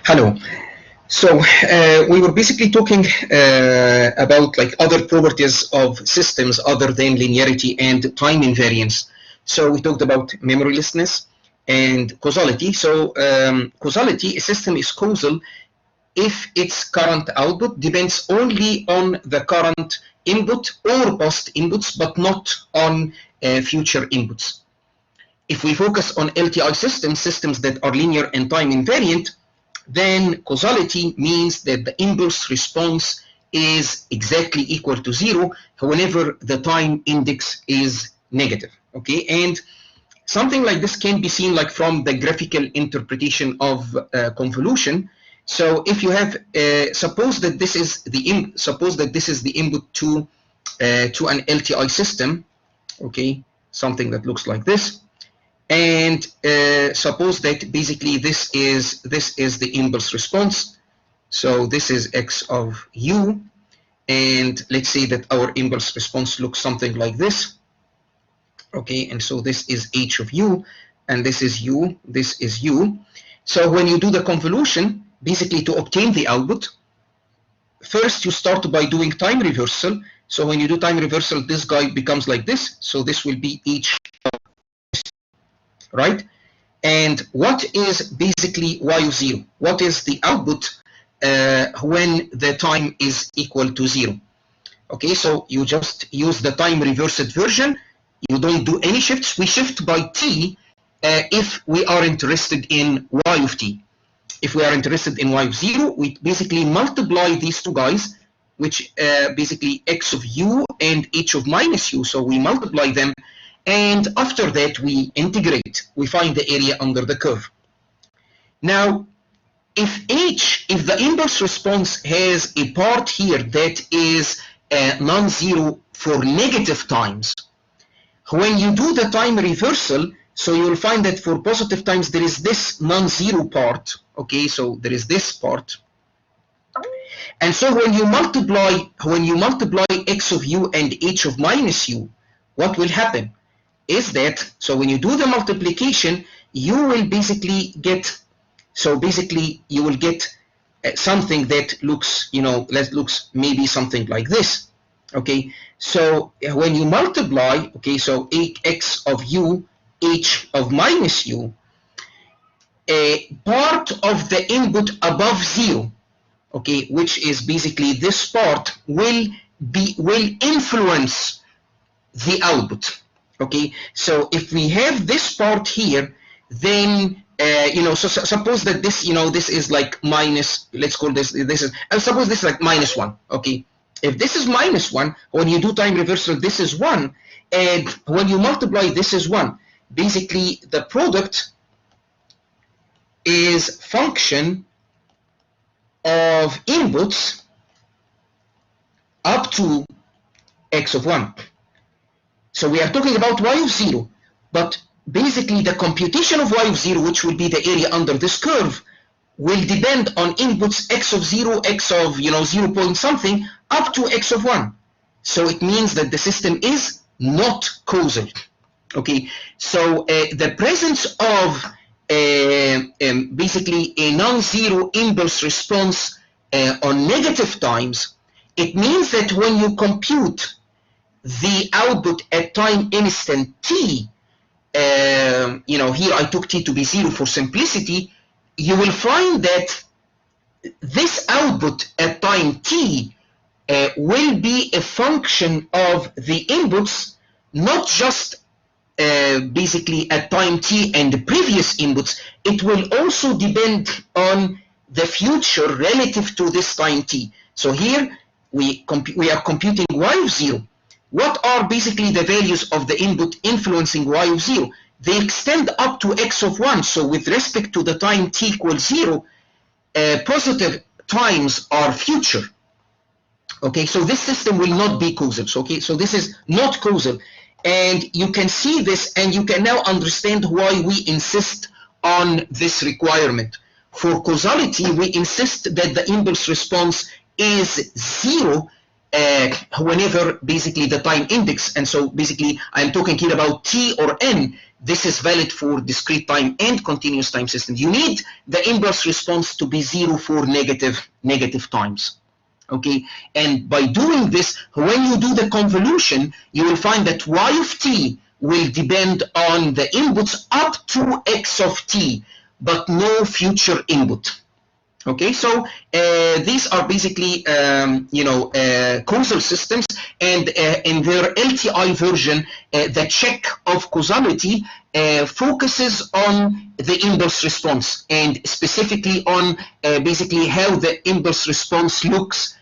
Hello. So we were basically talking about like other properties of systems other than linearity and time invariance. So we talked about memorylessness and causality. So causality, a system is causal if its current output depends only on the current input or past inputs, but not on future inputs. If we focus on LTI systems, systems that are linear and time invariant, then causality means that the impulse response is exactly equal to 0 whenever the time index is negative. Okay, and something like this can be seen like from the graphical interpretation of convolution. So if you have suppose that this is the input to an LTI system, okay, something that looks like this. And suppose that basically this is the impulse response. So this is x of u, and let's say that our impulse response looks something like this. Okay, and so this is h of u, and this is u, this is u. So when you do the convolution, basically to obtain the output, first you start by doing time reversal. So when you do time reversal, this guy becomes like this. So this will be h, right? And what is basically y of 0? What is the output when the time is equal to 0? Okay, so you just use the time reversed version. You don't do any shifts. We shift by t if we are interested in y of t. If we are interested in y of 0, we basically multiply these two guys, which basically x of u and h of minus u. So we multiply them. And after that, we integrate. We find the area under the curve. Now, if the impulse response has a part here that is non-zero for negative times, when you do the time reversal, so you'll find that for positive times, there is this non-zero part. Okay, so there is this part. And so when you multiply x of u and h of minus u, what will happen? Is that, so when you do the multiplication, you will basically get, so basically you will get something that looks, looks maybe something like this. Okay, so when you multiply, okay, so x of u, h of minus u, a part of the input above 0, okay, which is basically this part, will influence the output. Okay, so if we have this part here, then so suppose that this this is like minus, let's call this is, suppose this is like minus 1. Okay, if this is minus 1, when you do time reversal, this is 1, and when you multiply, this is 1. Basically, the product is function of inputs up to x of 1. So we are talking about y of 0, but basically the computation of y of 0, which will be the area under this curve, will depend on inputs x of 0, x of 0 point something, up to x of 1. So it means that the system is not causal. Okay, so the presence of basically a non-zero impulse response on negative times, it means that when you compute the output at time instant t, here I took t to be 0 for simplicity, you will find that this output at time t will be a function of the inputs, not just basically at time t and the previous inputs. It will also depend on the future relative to this time t. So here we are computing y of 0. What are basically the values of the input influencing y of 0? They extend up to x of 1. So with respect to the time t equals 0, positive times are future. Okay, so this system will not be causal. So, okay, so this is not causal. And you can see this, and you can now understand why we insist on this requirement. For causality, we insist that the impulse response is 0 whenever basically the time index, and so basically I'm talking here about t or n, This is valid for discrete time and continuous time systems. You need the impulse response to be 0 for negative times. Okay, and by doing this, when you do the convolution, you will find that y of t will depend on the inputs up to x of t, but no future input. Okay, so these are basically causal systems, and in their LTI version, the check of causality focuses on the impulse response, and specifically on basically how the impulse response looks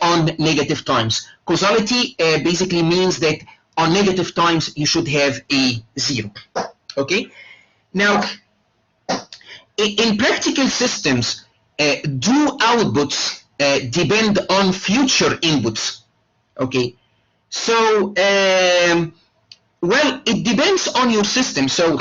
on negative times. Causality basically means that on negative times you should have a 0. Okay, now in practical systems, do outputs depend on future inputs? Okay, so well, it depends on your system. So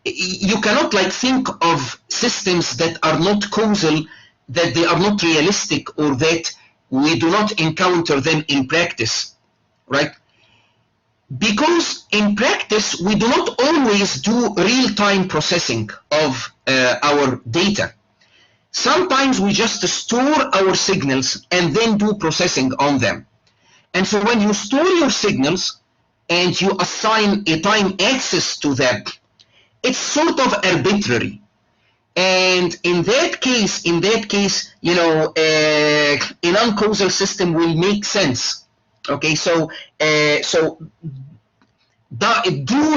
you cannot like think of systems that are not causal, that they are not realistic, or that we do not encounter them in practice, right? Because in practice we do not always do real-time processing of our data. Sometimes we just store our signals and then do processing on them. And so when you store your signals and you assign a time axis to them, it's sort of arbitrary. And in that case, a non-causal system will make sense. Okay, so do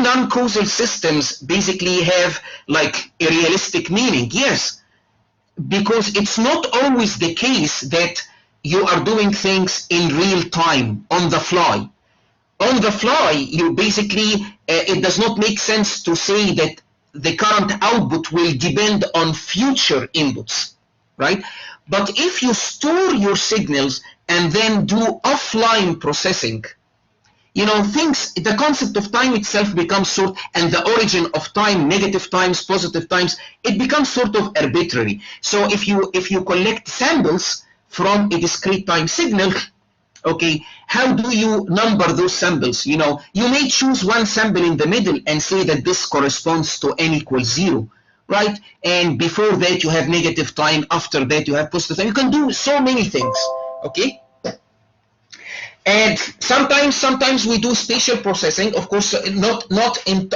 non-causal systems basically have like a realistic meaning? Yes, because it's not always the case that you are doing things in real time, on the fly. On the fly, you basically, it does not make sense to say that the current output will depend on future inputs, right? But if you store your signals and then do offline processing, the concept of time itself becomes and the origin of time, negative times, positive times, it becomes sort of arbitrary. So if you collect samples from a discrete time signal, okay, how do you number those samples? You may choose one sample in the middle and say that this corresponds to n equals 0, right? And before that you have negative time, after that you have positive time. You can do so many things, okay? And sometimes we do spatial processing, of course, not in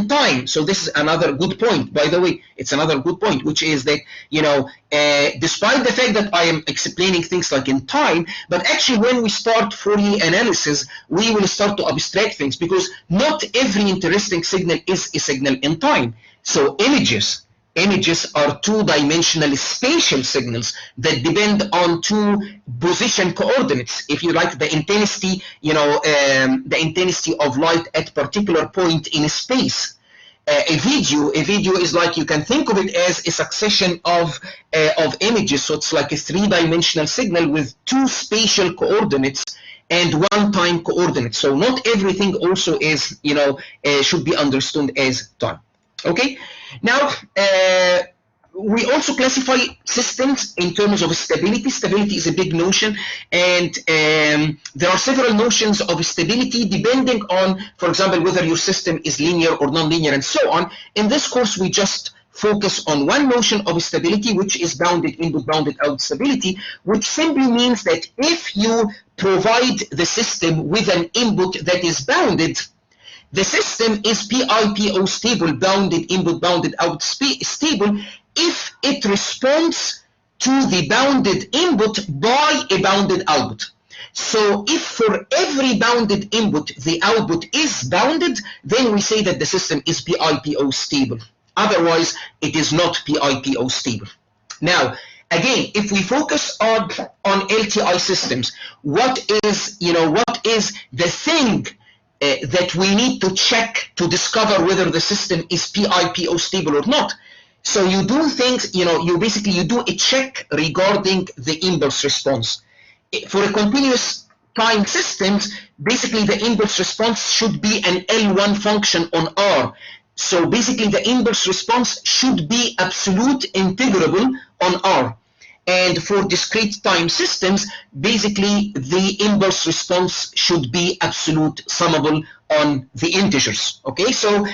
time. So this is another good point, by the way. It's another good point, which is that despite the fact that I am explaining things like in time, but actually when we start Fourier analysis, we will start to abstract things, because not every interesting signal is a signal in time. So images are two-dimensional spatial signals that depend on two position coordinates. If you like, the intensity, the intensity of light at particular point in space. A video is like, you can think of it as a succession of images. So it's like a three-dimensional signal with two spatial coordinates and one time coordinate. So not everything also is, should be understood as time. Okay, now we also classify systems in terms of stability. Stability is a big notion, and there are several notions of stability depending on, for example, whether your system is linear or non-linear and so on. In this course, we just focus on one notion of stability, which is bounded input, bounded out stability, which simply means that if you provide the system with an input that is bounded, the system is BIBO stable, bounded input, bounded out stable, if it responds to the bounded input by a bounded output. So if for every bounded input the output is bounded, then we say that the system is BIBO stable. Otherwise, it is not BIBO stable. Now, again, if we focus on LTI systems, what is the thing that we need to check to discover whether the system is BIBO stable or not? So you do things, you do a check regarding the impulse response. For a continuous time systems, basically the impulse response should be an L1 function on R. So basically the impulse response should be absolute integrable on R. and for discrete time systems, basically the impulse response should be absolute summable on the integers. Okay, so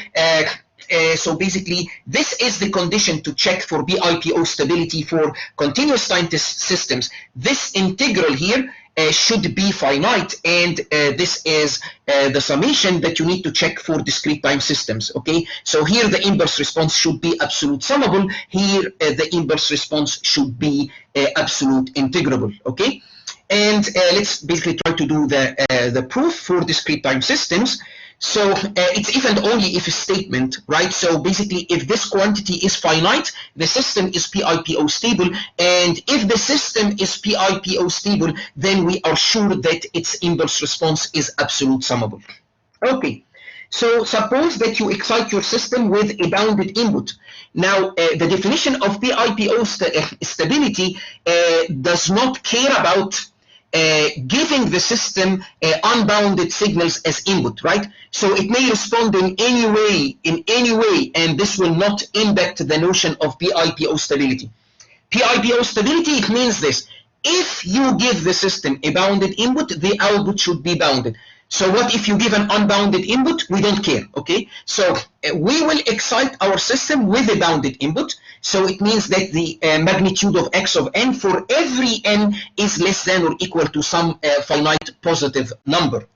basically this is the condition to check for BIBO stability for continuous time systems. This integral here should be finite, and this is the summation that you need to check for discrete time systems. Okay, so here the impulse response should be absolute summable, here the impulse response should be absolute integrable. Okay, and let's basically try to do the proof for discrete time systems. So it's if and only if statement, right? So basically, if this quantity is finite, the system is BIBO stable, and if the system is BIBO stable, then we are sure that its impulse response is absolute summable. Okay, so suppose that you excite your system with a bounded input. Now, the definition of BIBO stability does not care about giving the system unbounded signals as input, right? So it may respond in any way, and this will not impact the notion of BIBO stability. BIBO stability, it means this: if you give the system a bounded input, the output should be bounded. So what if you give an unbounded input? We don't care, okay? So we will excite our system with a bounded input. So it means that the magnitude of x of n for every n is less than or equal to some finite positive number.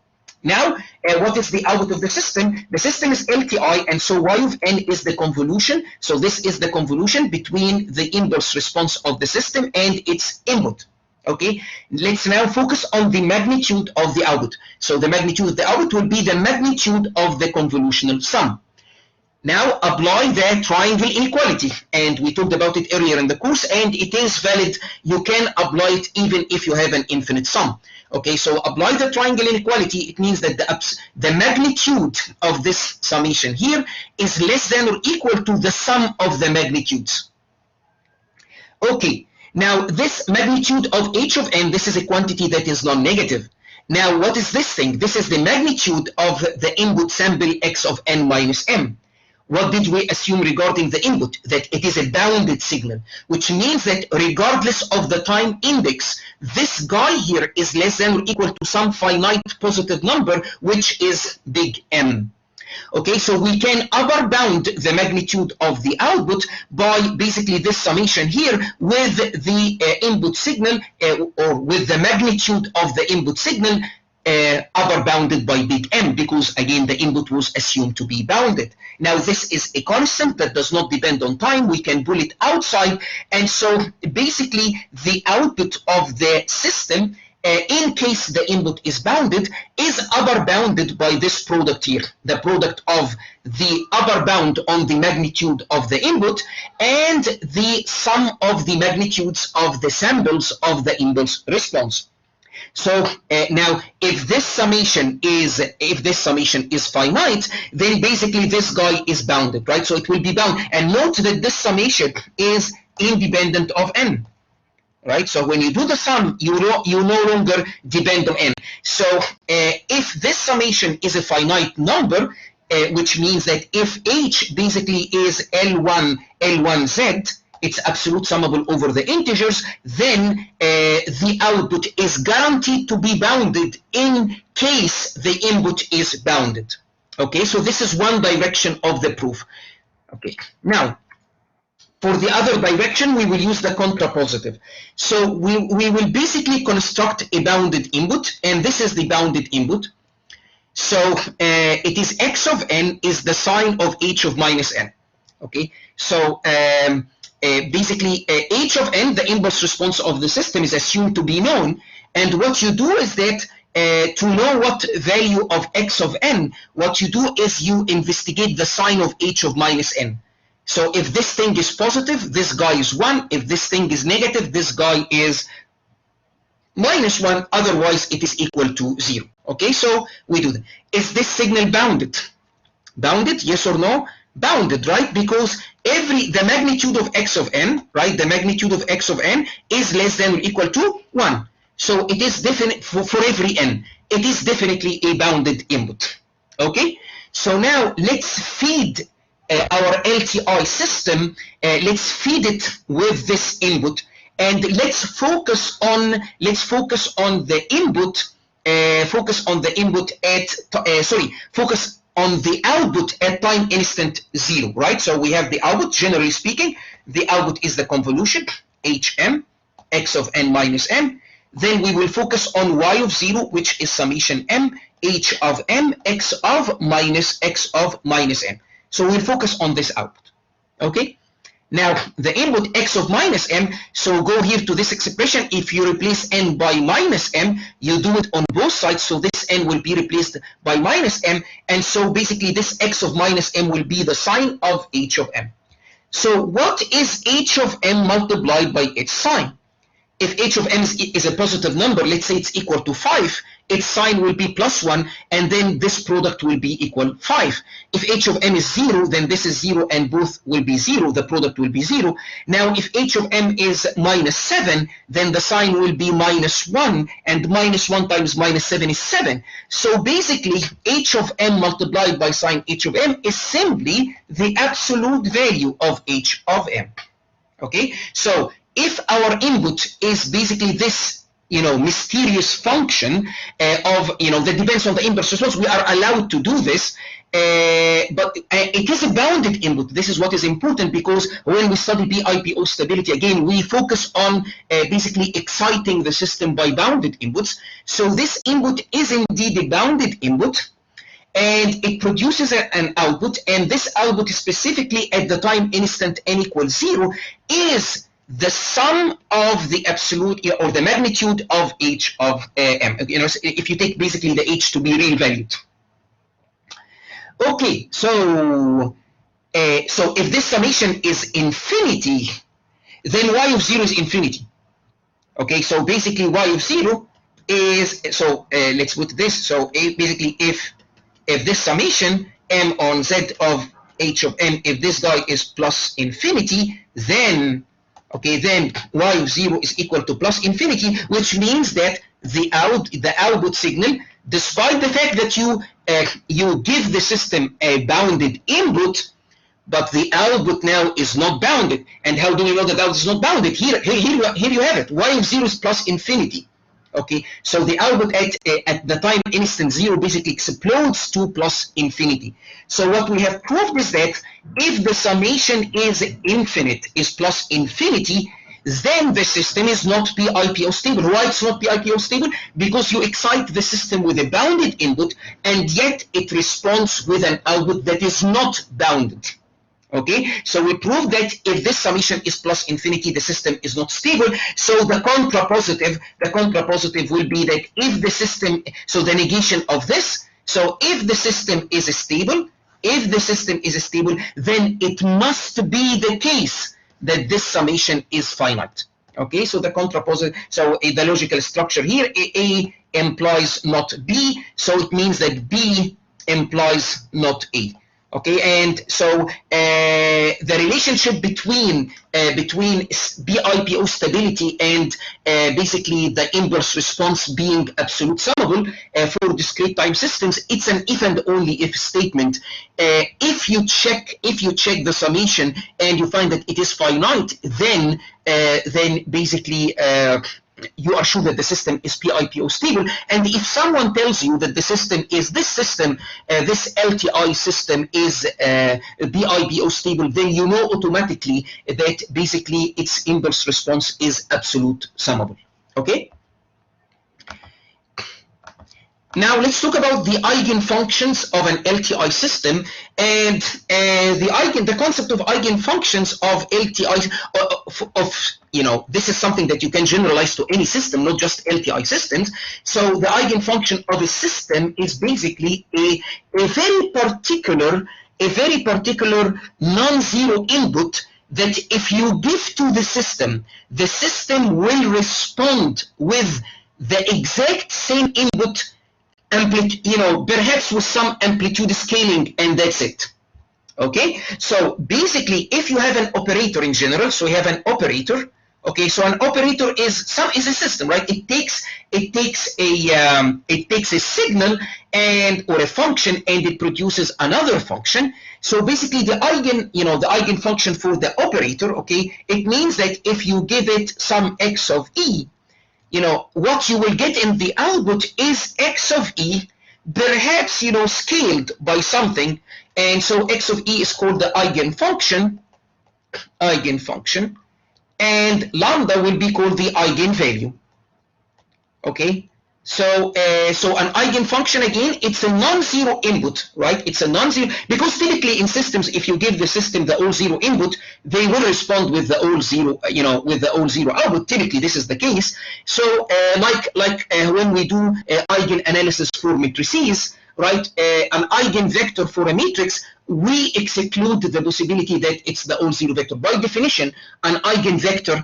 Now, what is the output of the system? The system is LTI, and so y of n is the convolution. So this is the convolution between the impulse response of the system and its input. Okay, let's now focus on the magnitude of the output. So the magnitude of the output will be the magnitude of the convolutional sum. Now apply the triangle inequality, and we talked about it earlier in the course, and it is valid. You can apply it even if you have an infinite sum. Okay, so apply the triangle inequality. It means that the magnitude of this summation here is less than or equal to the sum of the magnitudes. Okay, now this magnitude of h of n, this is a quantity that is non-negative. Now what is this thing? This is the magnitude of the input sample x of n minus m. What did we assume regarding the input? That it is a bounded signal, which means that regardless of the time index, this guy here is less than or equal to some finite positive number, which is big M. Okay, so we can upper bound the magnitude of the output by basically this summation here with the input signal or with the magnitude of the input signal upper bounded by big M, because again the input was assumed to be bounded. Now this is a constant that does not depend on time. We can pull it outside, and so basically the output of the system, in case the input is bounded, is upper bounded by this product here, the product of the upper bound on the magnitude of the input and the sum of the magnitudes of the samples of the impulse response. So now, if this summation is finite, then basically this guy is bounded, right? So it will be bound. And note that this summation is independent of n, right? So when you do the sum, you no longer depend on n. So if this summation is a finite number, which means that if h basically is L1Z, it's absolute summable over the integers, then the output is guaranteed to be bounded in case the input is bounded. Okay, so this is one direction of the proof. Okay, now for the other direction, we will use the contrapositive. So we will basically construct a bounded input, and this is the bounded input. So it is x of n is the sine of h of minus n. Okay, so basically h of n, the impulse response of the system, is assumed to be known, and what you do is that to know what value of x of n, what you do is you investigate the sine of h of minus n. So if this thing is positive, this guy is 1. If this thing is negative, this guy is minus 1. Otherwise, it is equal to 0. Okay, so we do that. Is this signal bounded? Bounded, yes or no? Bounded, right? Because the magnitude of x of n, right? The magnitude of x of n is less than or equal to 1. So it is definite for every n. It is definitely a bounded input. Okay? So now let's feed our LTI system. Let's feed it with this input. and let's focus on the input. Focus on the input at focus on the output at time instant 0, right? So we have the output. Generally speaking, the output is the convolution hm x of n minus m. Then we will focus on y of 0, which is summation m h of m x of minus m. So we'll focus on this output. Okay. Now, the input x of minus m, so go here to this expression. If you replace n by minus m, you do it on both sides, so this n will be replaced by minus m, and so basically this x of minus m will be the sign of h of m. So what is h of m multiplied by its sign? If h of m is a positive number, let's say it's equal to 5, its sign will be plus 1, and then this product will be equal 5. If h of m is 0, then this is 0, and both will be 0. The product will be 0. Now, if h of m is minus 7, then the sign will be minus 1, and minus 1 times minus 7 is 7. So basically, h of m multiplied by sign h of m is simply the absolute value of h of m. Okay? So if our input is basically this, mysterious function that depends on the inverse response, we are allowed to do this, but it is a bounded input. This is what is important, because when we study BIBO stability, again, we focus on basically exciting the system by bounded inputs. So this input is indeed a bounded input, and it produces an output, and this output specifically at the time instant n equals 0 is the sum of the absolute or the magnitude of h of m. If you take basically the h to be real valued. Okay, so if this summation is infinity, then y of 0 is infinity. Okay, so basically y of 0 is, let's put this. So basically if this summation m on z of h of m, if this guy is plus infinity, then y of 0 is equal to plus infinity, which means that the output signal, despite the fact that you give the system a bounded input, but the output now is not bounded. And how do we know that the output is not bounded? Here you have it. Y of 0 is plus infinity. Okay, so the output at the time instant 0 basically explodes to plus infinity. So what we have proved is that if the summation is infinite, is plus infinity, then the system is not BIBO stable. Why it's not BIBO stable? Because you excite the system with a bounded input, and yet it responds with an output that is not bounded. Okay, so we proved that if this summation is plus infinity, the system is not stable. So the contrapositive will be that if the system, so the negation of this, so if the system is stable, then it must be the case that this summation is finite. Okay, so the contrapositive, so the logical structure here, A implies not B, so it means that B implies not A. Okay, and so the relationship between BIBO stability and basically the inverse response being absolute summable for discrete time systems, it's an if and only if statement. If you check the summation and you find that it is finite, then basically you are sure that the system is BIBO stable. And if someone tells you that the system is this LTI system is BIBO stable, then you know automatically that basically its inverse response is absolute summable. Okay? Now let's talk about the eigenfunctions of an LTI system, and the concept of eigenfunctions of LTI this is something that you can generalize to any system, not just LTI systems. So the eigenfunction of a system is basically a very particular non-zero input that if you give to the system will respond with the exact same input, perhaps with some amplitude scaling, and that's it. Okay, so basically if you have an operator in general, so you have an operator, Okay, so an operator is a system, right? It takes a signal or a function, and it produces another function. So basically, the eigenfunction for the operator, okay, it means that if you give it some x of e, what you will get in the output is x of e, perhaps scaled by something, and so x of e is called the eigenfunction, and lambda will be called the eigenvalue. Okay, so an eigenfunction, again, it's a non-zero input, right? It's a non-zero, because typically in systems, if you give the system the all zero input, they will respond with the all zero, with the all zero output. Typically, this is the case. So when we do eigen analysis for matrices, right? An eigenvector for a matrix, we exclude the possibility that it's the all zero vector. By definition, an eigenvector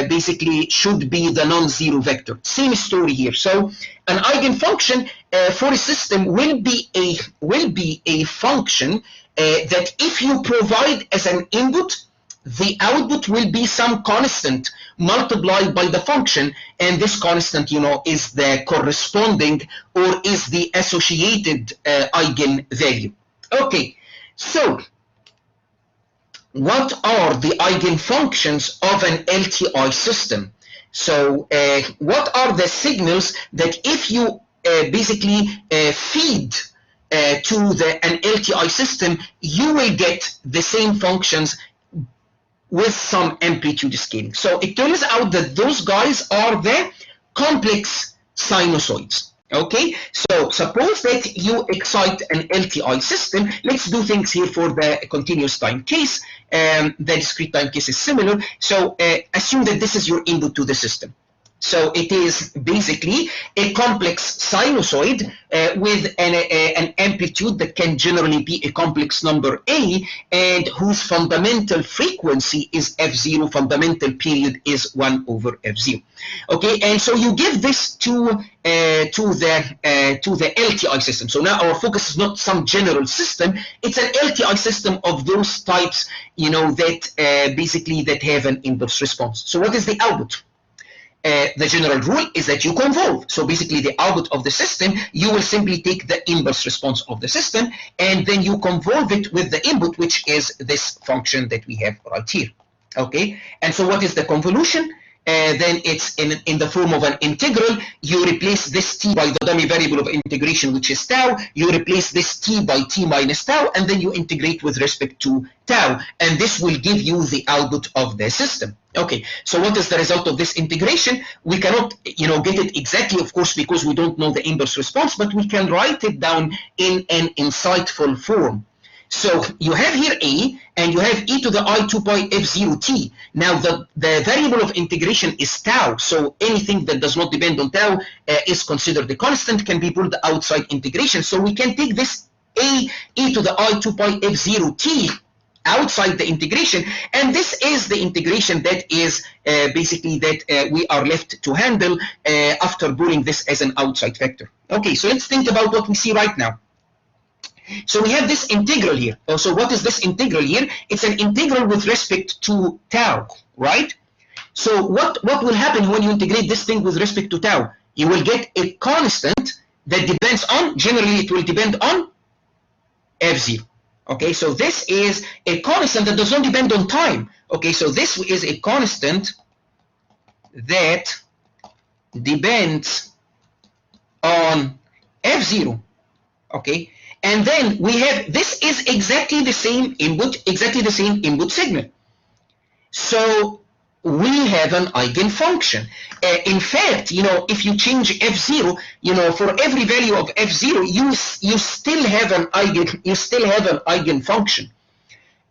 basically should be the non-zero vector. Same story here. So an eigenfunction for a system will be a function that if you provide as an input, the output will be some constant multiplied by the function, and this constant, is the corresponding or is the associated eigenvalue. Okay, so what are the eigenfunctions of an LTI system? So what are the signals that if you basically feed to an LTI system, you will get the same functions with some amplitude scaling? So it turns out that those guys are the complex sinusoids. Okay, so suppose that you excite an LTI system. Let's do things here for the continuous time case. The discrete time case is similar. So assume that this is your input to the system. So it is basically a complex sinusoid with an amplitude that can generally be a complex number a, and whose fundamental frequency is f0, fundamental period is 1 over f0. Okay, and so you give this to the LTI system. So now our focus is not some general system; it's an LTI system of those types, that basically that have an impulse response. So what is the output? The general rule is that you convolve. So basically the output of the system, you will simply take the impulse response of the system, and then you convolve it with the input, which is this function that we have right here. Okay, and so what is the convolution? Then it's in the form of an integral. You replace this t by the dummy variable of integration, which is tau. You replace this t by t minus tau, and then you integrate with respect to tau. And this will give you the output of the system. Okay, so what is the result of this integration? We cannot, get it exactly, of course, because we don't know the inverse response, but we can write it down in an insightful form. So you have here a, and you have e to the I 2 pi f0 t. Now the variable of integration is tau, so anything that does not depend on tau is considered a constant, can be pulled outside integration. So we can take this a e to the I 2 pi f0 t outside the integration, and this is the integration that is basically that we are left to handle after pulling this as an outside vector. Okay, so let's think about what we see right now. So we have this integral here. So what is this integral here? It's an integral with respect to tau, right? So what will happen when you integrate this thing with respect to tau? You will get a constant that depends on, generally it will depend on f0. Okay, so this is a constant that does not depend on time. Okay, so this is a constant that depends on f0. Okay, and then we have, this is exactly the same input signal. So we have an eigenfunction. In fact, if you change f0, for every value of f0, you still have an eigenfunction,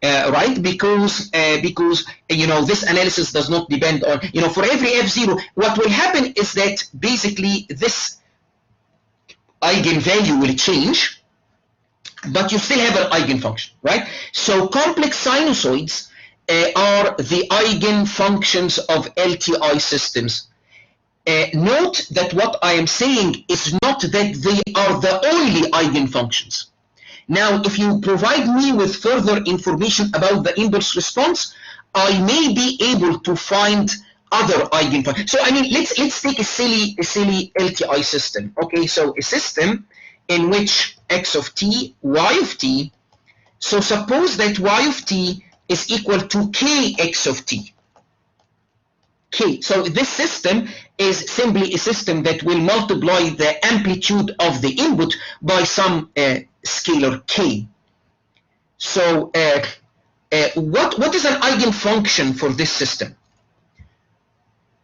right? Because this analysis does not depend on, for every f0, what will happen is that basically this eigenvalue will change, but you still have an eigenfunction, right? So complex sinusoids are the eigenfunctions of LTI systems. Note that what I am saying is not that they are the only eigenfunctions. Now, if you provide me with further information about the inverse response, I may be able to find other eigenfunctions. So I mean, let's take a silly LTI system. Okay, so a system in which x of t, y of t. So suppose that y of t is equal to kx of t. K. So this system is simply a system that will multiply the amplitude of the input by some scalar k. So what is an eigenfunction for this system?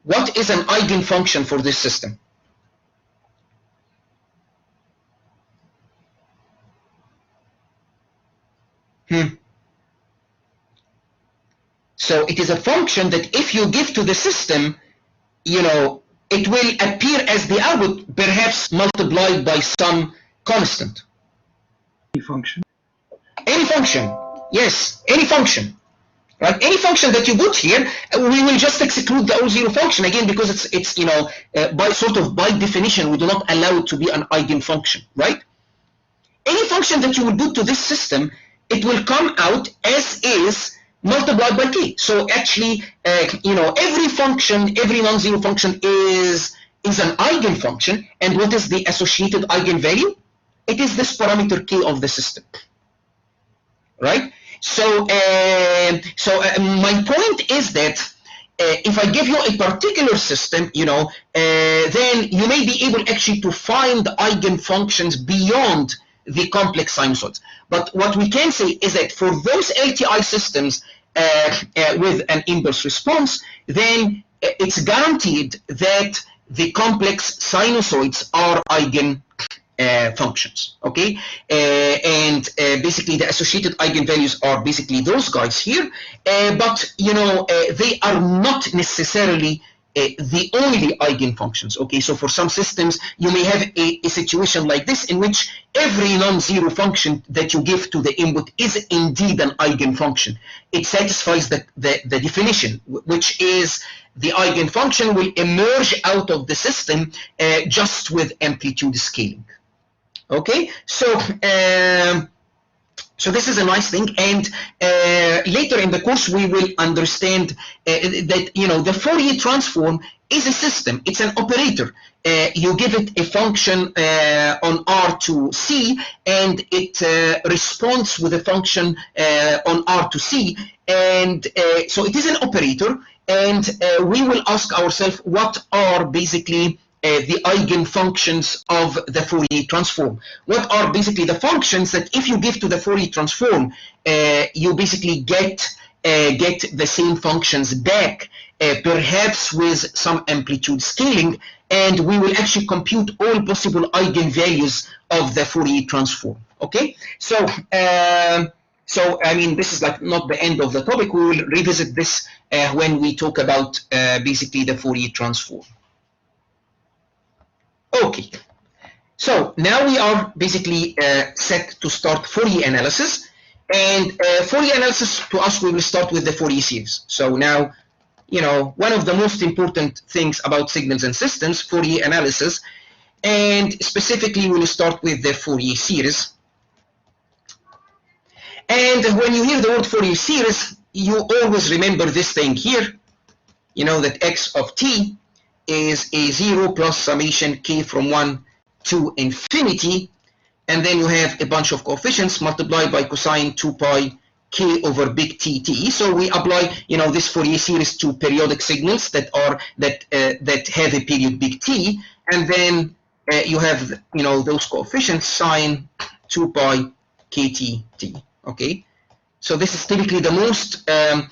What is an eigenfunction for this system? So it is a function that if you give to the system, it will appear as the output, perhaps multiplied by some constant. Any function? Any function. Yes, any function. Right? Any function that you put here, we will just exclude the O0 function again because it's by definition we do not allow it to be an eigenfunction, right? Any function that you will put to this system, it will come out as is multiplied by k. So actually, every function, every non-zero function is an eigenfunction, and what is the associated eigenvalue? It is this parameter k of the system, right? So, my point is that if I give you a particular system, then you may be able actually to find eigenfunctions beyond the complex sinusoids. But what we can say is that for those LTI systems with an impulse response, then it's guaranteed that the complex sinusoids are eigenfunctions, okay? And basically the associated eigenvalues are basically those guys here, but they are not necessarily the only eigenfunctions, okay? So for some systems, you may have a situation like this in which every non-zero function that you give to the input is indeed an eigenfunction. It satisfies the definition, which is the eigenfunction will emerge out of the system just with amplitude scaling. Okay, so this is a nice thing, and later in the course we will understand that the Fourier transform is a system. It's an operator. You give it a function on R to C, and it responds with a function on R to C, and so it is an operator. And we will ask ourselves what are basically the eigenfunctions of the Fourier transform. What are basically the functions that if you give to the Fourier transform, you basically get the same functions back, perhaps with some amplitude scaling, and we will actually compute all possible eigenvalues of the Fourier transform. Okay, so I mean, this is like not the end of the topic. We will revisit this when we talk about basically the Fourier transform. Okay, so now we are basically set to start Fourier analysis, and Fourier analysis to us, we will start with the Fourier series. So now, one of the most important things about signals and systems, Fourier analysis, and specifically we will start with the Fourier series. And when you hear the word Fourier series, you always remember this thing here, that x of t is a 0 plus summation k from 1 to infinity, and then you have a bunch of coefficients multiplied by cosine 2 pi k over big T t. So we apply this Fourier series to periodic signals that have a period big T, and then you have those coefficients sine 2 pi kt t. Okay. So this is typically the most, or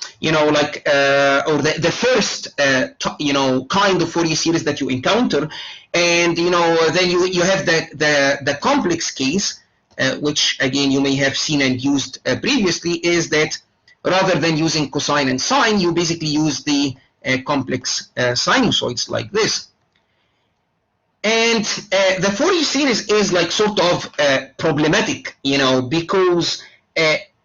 the first, kind of Fourier series that you encounter, and then you have the complex case, which again you may have seen and used previously, is that rather than using cosine and sine, you basically use the complex sinusoids like this. And the Fourier series is like sort of problematic, because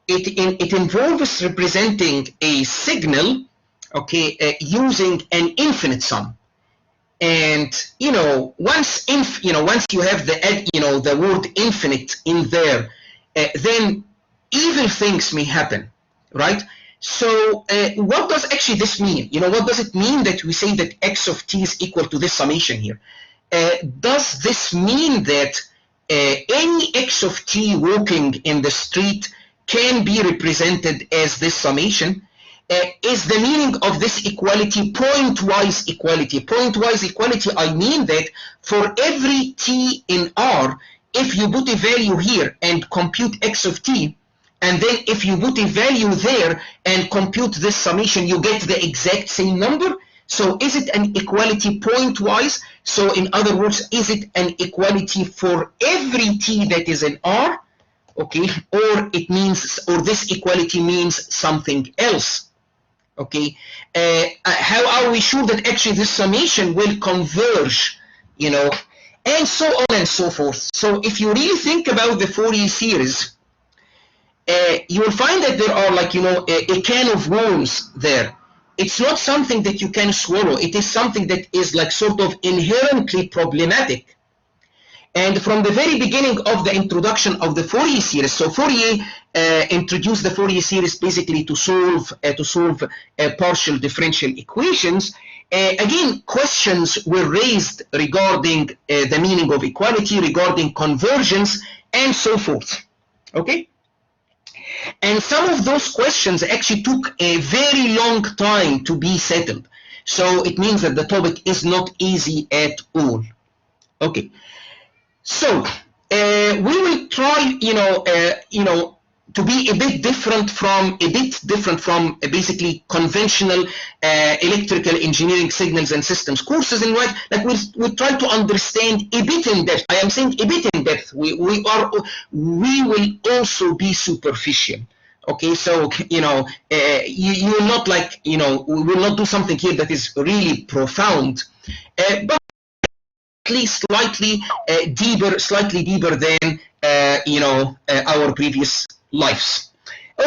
it involves representing a signal, okay, using an infinite sum. And once you have the word infinite in there, then evil things may happen, right? So what does actually this mean? What does it mean that we say that x of t is equal to this summation here? Does this mean that any x of t walking in the street can be represented as this summation? Is the meaning of this equality pointwise equality? Pointwise equality, I mean that for every t in R, if you put a value here and compute x of t, and then if you put a value there and compute this summation, you get the exact same number. So is it an equality pointwise? So in other words, is it an equality for every t that is in R? Okay, or it means, or this equality means something else. Okay, how are we sure that actually this summation will converge, and so on and so forth. So if you really think about the Fourier series, you will find that there are a can of worms there. It's not something that you can swallow. It is something that is sort of inherently problematic. And from the very beginning of the introduction of the Fourier series, so Fourier introduced the Fourier series basically to solve partial differential equations. Again, questions were raised regarding the meaning of equality, regarding convergence, and so forth. Okay. And some of those questions actually took a very long time to be settled. So it means that the topic is not easy at all. Okay. So we will try, to be a bit different from basically conventional electrical engineering signals and systems courses, in which we'll try to understand a bit in depth. I am saying a bit in depth. We will also be superficial. Okay, so you will not we will not do something here that is really profound, but at least slightly deeper than our previous lives.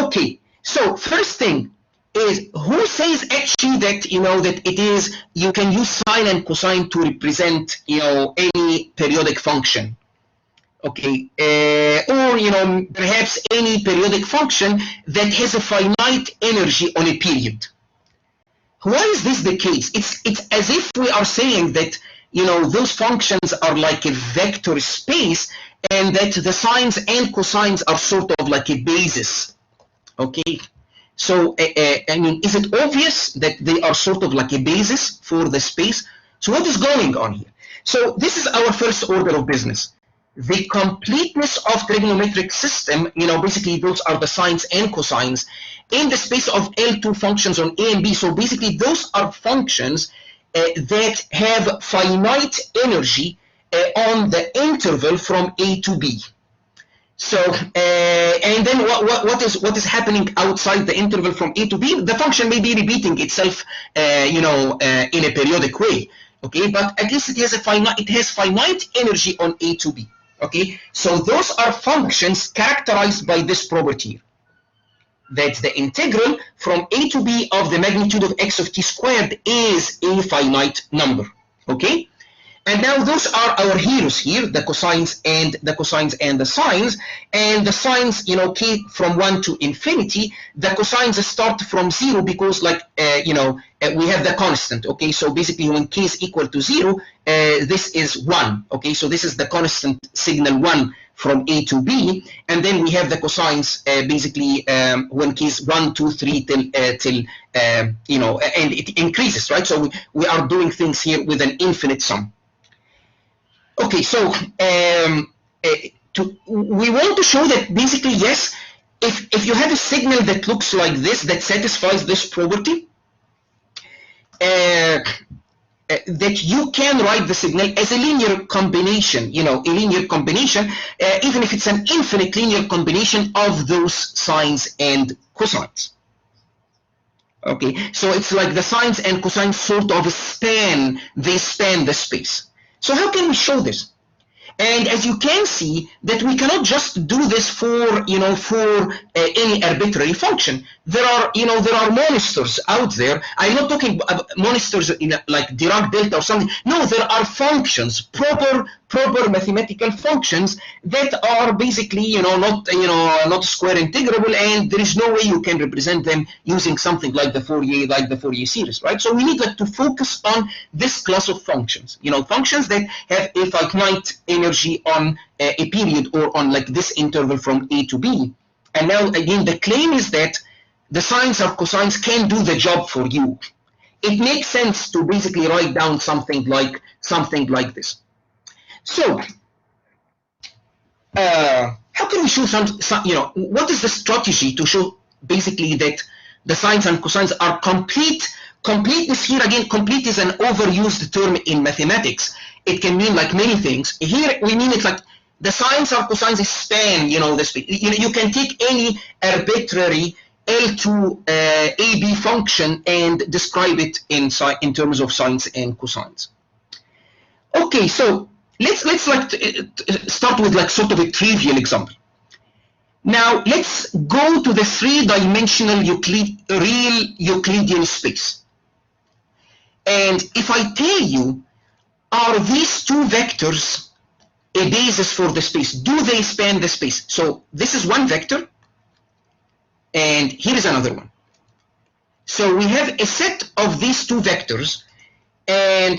Okay, so first thing is, who says actually that that it is you can use sine and cosine to represent any periodic function? Okay, or perhaps any periodic function that has a finite energy on a period. Why is this the case? It's as if we are saying that those functions are like a vector space, and that the sines and cosines are sort of like a basis. Okay, so I mean, is it obvious that they are sort of like a basis for the space? So what is going on here? So this is our first order of business. The completeness of trigonometric system, basically those are the sines and cosines in the space of L2 functions on A and B. So basically those are functions that have finite energy on the interval from A to B. So and then what is happening outside the interval from A to B? The function may be repeating itself, in a periodic way. Okay, but at least it has finite energy on A to B. Okay, so those are functions characterized by this property, that the integral from A to B of the magnitude of x of t squared is a finite number. Okay, and now those are our heroes here, the cosines and the sines. And the sines, k from 1 to infinity. The cosines start from 0 because we have the constant. Okay, so basically when k is equal to 0, this is 1. Okay, so this is the constant signal 1 from A to B, and then we have the cosines basically when k is 1, 2, 3 till and it increases, right? So we are doing things here with an infinite sum. Okay, so we want to show that basically, yes, if you have a signal that looks like this, that satisfies this property, that you can write the signal as a linear combination, even if it's an infinite linear combination of those sines and cosines. Okay, so it's like the sines and cosines sort of span the space. So how can we show this? And as you can see, that we cannot just do this for any arbitrary function. There are monsters out there. I'm not talking about monsters in like Dirac delta or something. No, there are functions, proper proper mathematical functions that are basically not square integrable, and there is no way you can represent them using something like the Fourier series, right? So we need to focus on this class of functions, functions that have a finite energy on a period or on like this interval from A to B. And now again, the claim is that the sines or cosines can do the job for you. It makes sense to basically write down something like this. So, how can we show what is the strategy to show basically that the sines and cosines are complete? Completeness here, again, complete is an overused term in mathematics. It can mean like many things. Here we mean it like the sines or cosines span, the space. You can take any arbitrary L2 AB function and describe it in terms of sines and cosines. Okay, so let's start with like sort of a trivial example. Now let's go to the three-dimensional real Euclidean space. And if I tell you, are these two vectors a basis for the space? Do they span the space? So this is one vector, and here is another one. So we have a set of these two vectors, and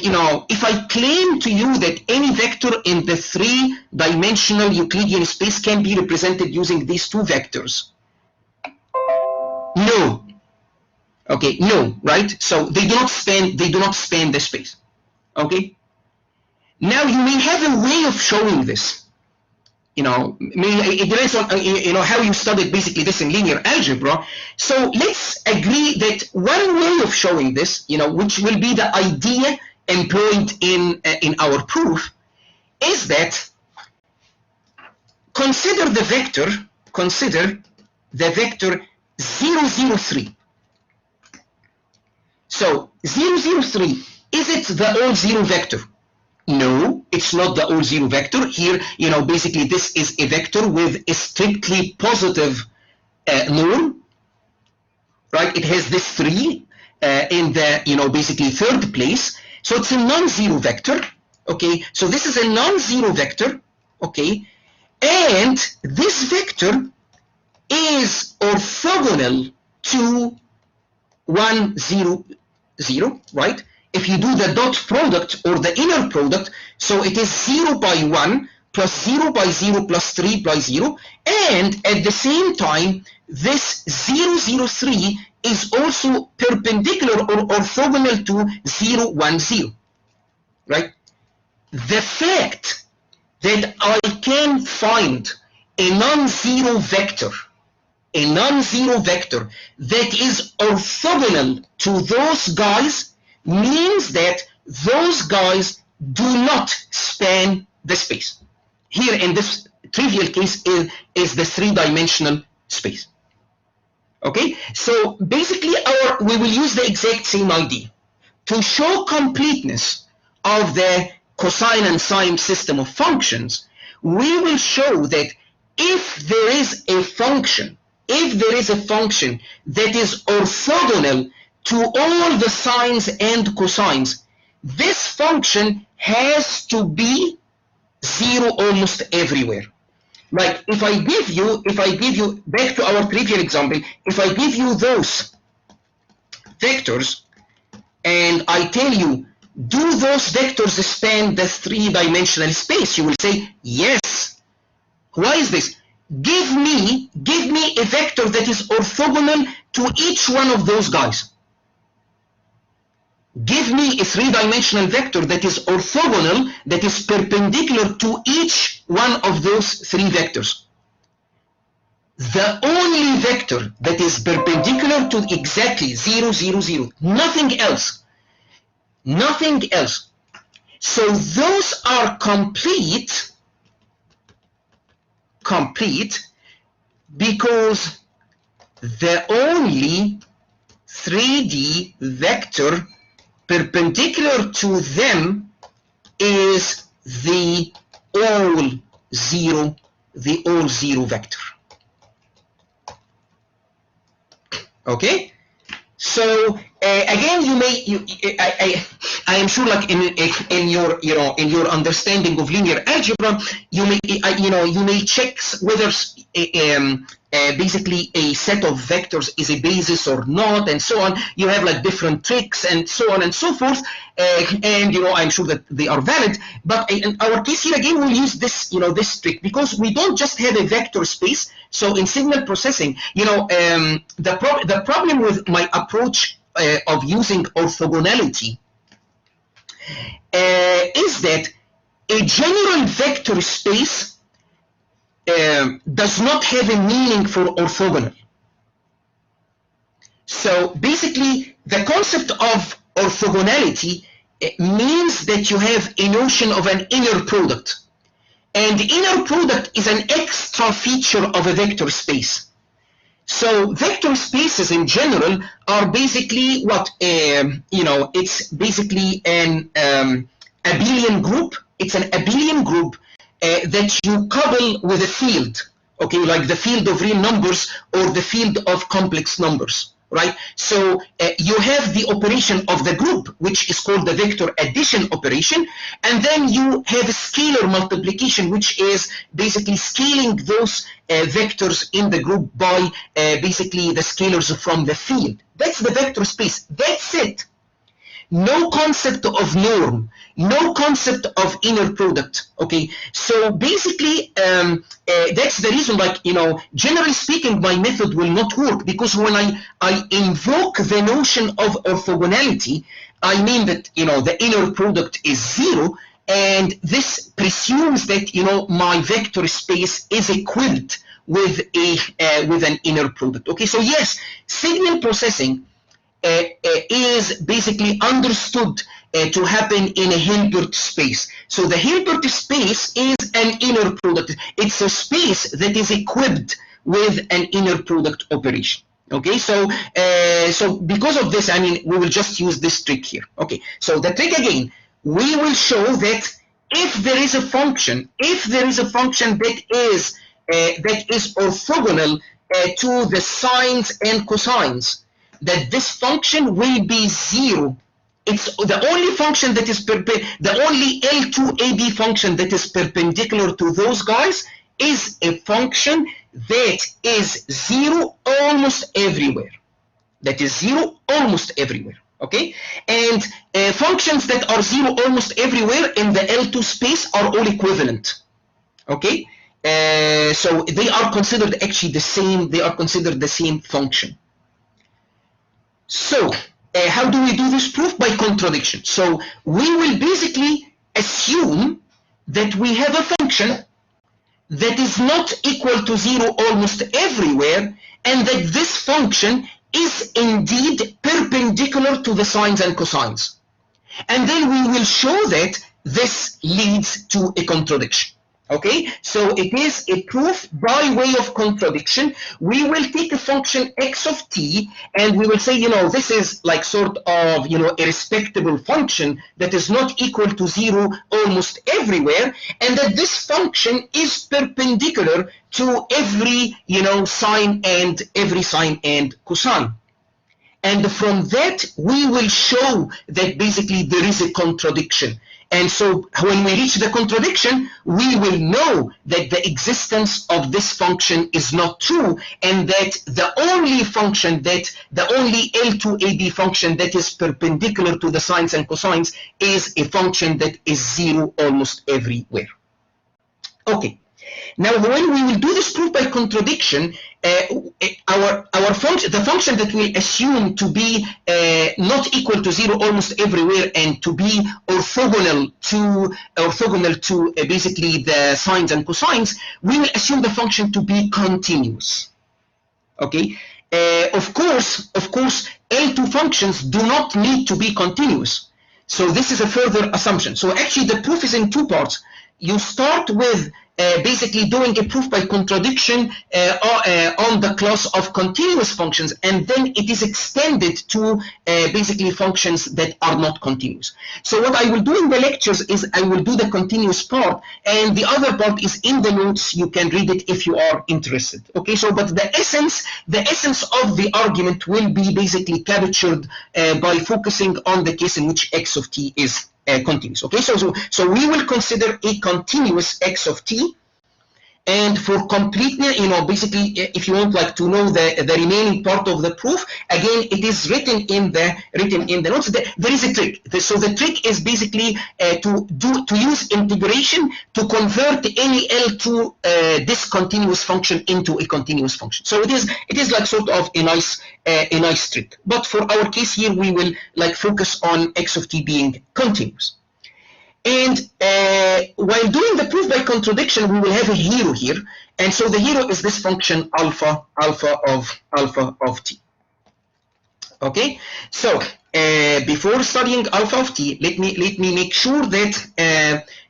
if I claim to you that any vector in the three-dimensional Euclidean space can be represented using these two vectors, no. Okay, no, right? So they do not span the space. Okay. Now you may have a way of showing this. It depends on how you studied basically this in linear algebra. So let's agree that one way of showing this, which will be the idea employed in our proof, is that consider the vector 003. So 003, is it the all zero vector? No, it's not the all zero vector. Here, basically this is a vector with a strictly positive norm, right? It has this 3 in the, basically third place. So it's a non-zero vector, okay? So this is a non-zero vector, okay? And this vector is orthogonal to 1, 0, 0, right? If you do the dot product or the inner product, so it is 0 by 1 plus 0 by 0 plus 3 by 0, and at the same time, this 003 is also perpendicular or orthogonal to 0, 1, 0, right? The fact that I can find a non-zero vector that is orthogonal to those guys means that those guys do not span the space. Here in this trivial case is the three-dimensional space. Okay, so basically we will use the exact same idea to show completeness of the cosine and sine system of functions. We will show that if there is a function that is orthogonal to all the sines and cosines, this function has to be 0 almost everywhere. Like if I give you back to our previous example, if I give you those vectors and I tell you, do those vectors span the three-dimensional space? You will say yes. Why is this? Give me a vector that is orthogonal to each one of those guys. Give me a three-dimensional vector that is orthogonal, that is perpendicular to each one of those three vectors. The only vector that is perpendicular to exactly 0, 0, 0. Nothing else. Nothing else. So those are complete because the only 3D vector perpendicular to them is the all zero vector. Okay, So again, I am sure, like in your in your understanding of linear algebra, you may check whether basically a set of vectors is a basis or not, and so on. You have like different tricks and so on and so forth, and I'm sure that they are valid. But in our case here again, we'll use this this trick because we don't just have a vector space. So in signal processing, the problem with my approach of using orthogonality is that a general vector space does not have a meaning for orthogonal. So basically, the concept of orthogonality means that you have a notion of an inner product. And the inner product is an extra feature of a vector space. So vector spaces in general are basically what, it's basically an abelian group. It's an abelian group that you couple with a field, okay, like the field of real numbers or the field of complex numbers, right? So you have the operation of the group, which is called the vector addition operation, and then you have a scalar multiplication, which is basically scaling those vectors in the group by basically the scalars from the field. That's the vector space. That's it. No concept of norm, no concept of inner product. Okay, so basically that's the reason, like, generally speaking, my method will not work, because when I invoke the notion of orthogonality, I mean that the inner product is 0, and this presumes that my vector space is equivalent with with an inner product. Okay, so yes, signal processing is basically understood to happen in a Hilbert space. So the Hilbert space is an inner product. It's a space that is equipped with an inner product operation. Okay, so so because of this, I mean, we will just use this trick here. Okay, so the trick again, we will show that if there is a function, that is orthogonal to the sines and cosines, that this function will be 0. It's the only function that is the only L2AB function that is perpendicular to those guys is a function that is 0 almost everywhere. That is 0 almost everywhere. Okay, and functions that are 0 almost everywhere in the L2 space are all equivalent. Okay, so they are considered actually the same. They are considered the same function. So how do we do this proof? By contradiction. So we will basically assume that we have a function that is not equal to 0 almost everywhere, and that this function is indeed perpendicular to the sines and cosines. And then we will show that this leads to a contradiction. Okay, so it is a proof by way of contradiction. We will take a function x of t, and we will say, this is like sort of, a respectable function that is not equal to 0 almost everywhere, and that this function is perpendicular to every, sine and cosine. And from that, we will show that basically there is a contradiction. And so when we reach the contradiction, we will know that the existence of this function is not true, and that the only function, the only L2AB function that is perpendicular to the sines and cosines is a function that is 0 almost everywhere. Okay. Now, when we will do this proof by contradiction, the function that we assume to be not equal to 0 almost everywhere and to be orthogonal to basically the sines and cosines, we will assume the function to be continuous. Okay. Of course, L2 functions do not need to be continuous. So this is a further assumption. So actually, the proof is in two parts. You start with basically doing a proof by contradiction on the class of continuous functions, and then it is extended to basically functions that are not continuous. So what I will do in the lectures is I will do the continuous part, and the other part is in the notes. You can read it if you are interested. Okay, so but the essence of the argument will be basically captured by focusing on the case in which x of t is continuous. Okay, so we will consider a continuous x of t, and for completeness, basically, if you want like to know the remaining part of the proof, again, it is written in the notes. There is a trick. So the trick is basically to use integration to convert any L2 discontinuous function into a continuous function. So it is like sort of a nice trick. But for our case here, we will like focus on x of t being continuous. And while doing the proof by contradiction, we will have a hero here, and so the hero is this function alpha of t. Okay, so before studying alpha of t, let me make sure that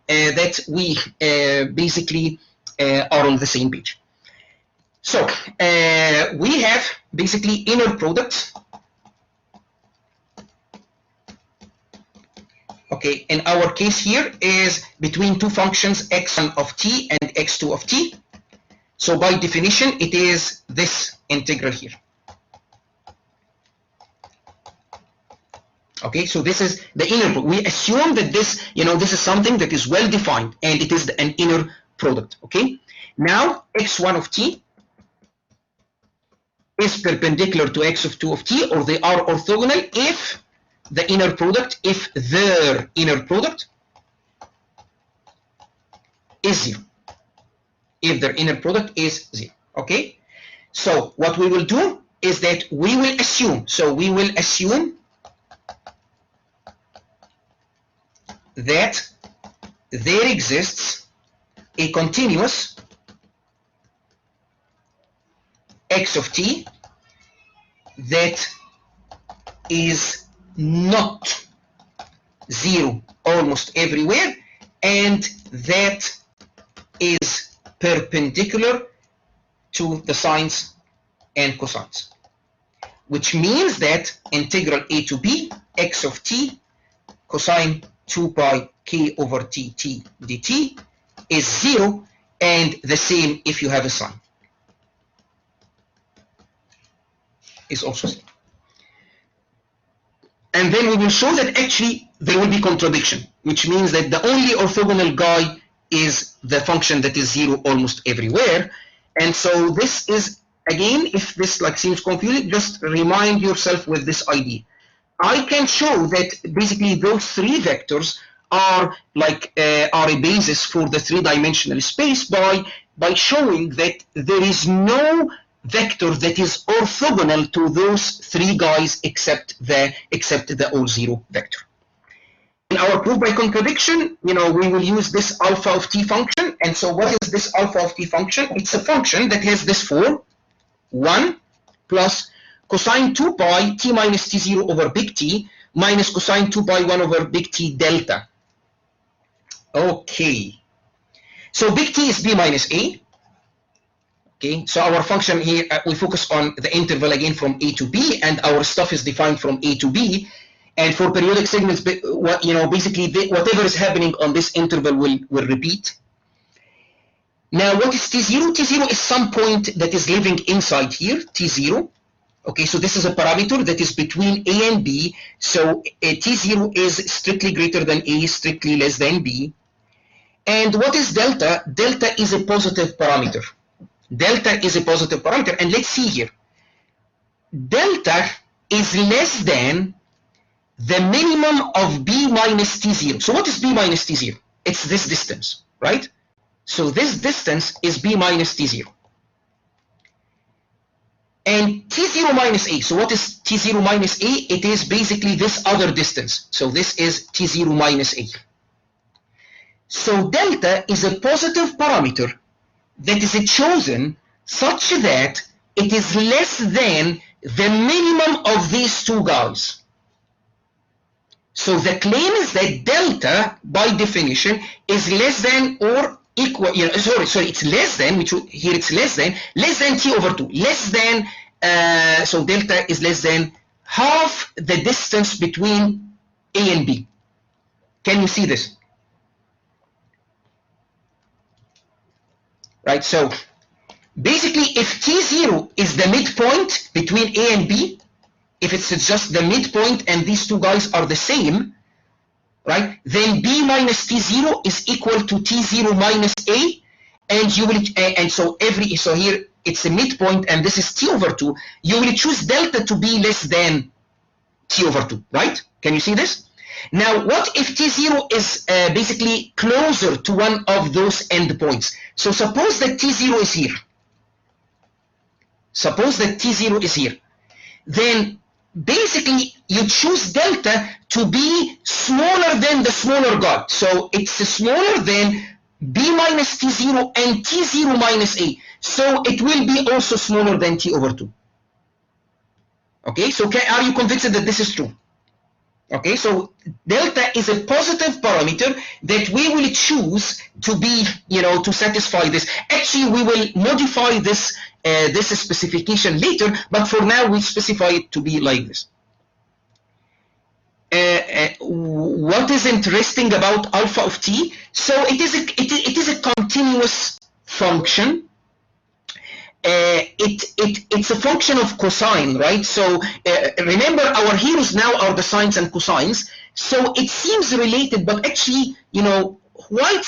that we basically are on the same page. So we have basically inner product. Okay, in our case here is between two functions x1 of t and x2 of t. So by definition, it is this integral here. Okay, so this is the inner product. We assume that this, this is something that is well defined, and it is an inner product. Okay, now x1 of t is perpendicular to x2 of t, or they are orthogonal if the inner product, if their inner product is 0. If their inner product is 0. Okay? So what we will do is that we will assume, that there exists a continuous x of t that is not 0 almost everywhere, and that is perpendicular to the sines and cosines, which means that integral a to b x of t cosine 2 pi k over t dt is 0, and the same if you have a sine is also 0. And then we will show that actually there will be contradiction, which means that the only orthogonal guy is the function that is 0 almost everywhere. And so this is, again, if this like seems confusing, just remind yourself with this idea. I can show that basically those three vectors are like are a basis for the three-dimensional space by showing that there is no vector that is orthogonal to those three guys except the all 0 vector. In our proof by contradiction, we will use this alpha of t function. And so what is this alpha of t function? It's a function that has this form: 1 plus cosine 2 pi t minus t0 over big T minus cosine 2 pi 1 over big T delta. Okay. So big T is b minus a. Okay, so our function here, we focus on the interval again from a to b, and our stuff is defined from a to b. And for periodic segments, basically whatever is happening on this interval will repeat. Now, what is t0? T0 is some point that is living inside here, t0. Okay, so this is a parameter that is between a and b. So t0 is strictly greater than a, strictly less than b. And what is delta? Delta is a positive parameter. Delta is a positive parameter, and let's see here. Delta is less than the minimum of b minus t0. So what is b minus t0? It's this distance, right? So this distance is b minus t0. And t0 minus a, so what is t0 minus a? It is basically this other distance. So this is t0 minus a. So delta is a positive parameter that is chosen such that it is less than the minimum of these two guys. So the claim is that delta, by definition, is less than or equal, sorry, it's less than, which here it's less than t over 2, less than, so delta is less than half the distance between A and B. Can you see this? Right, so basically if T0 is the midpoint between A and B, if it's just the midpoint and these two guys are the same, right, then B minus T0 is equal to T0 minus A, and you will, and so here it's a midpoint and this is T over 2, you will choose delta to be less than T over 2, right? Can you see this? Now, what if T0 is basically closer to one of those endpoints? So suppose that T0 is here. Suppose that T0 is here. Then basically you choose delta to be smaller than the smaller guy. So it's smaller than B minus T0 and T0 minus A. So it will be also smaller than T over 2. Okay, so are you convinced that this is true? Okay, so delta is a positive parameter that we will choose to be, to satisfy this. Actually, we will modify this this specification later, but for now we specify it to be like this. What is interesting about alpha of t? So it is a continuous function. It's a function of cosine, right? So remember, our heroes now are the sines and cosines. So it seems related, but actually, why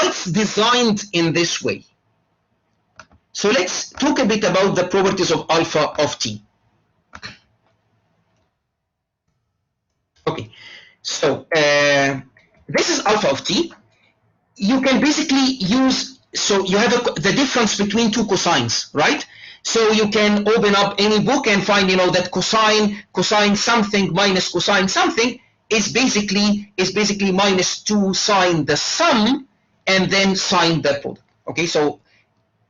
it's designed in this way. So let's talk a bit about the properties of alpha of t. Okay, so this is alpha of t. You can basically use, so you have the difference between two cosines, right? So you can open up any book and find, that cosine something minus cosine something is basically minus 2 sine the sum and then sine the product. Okay, so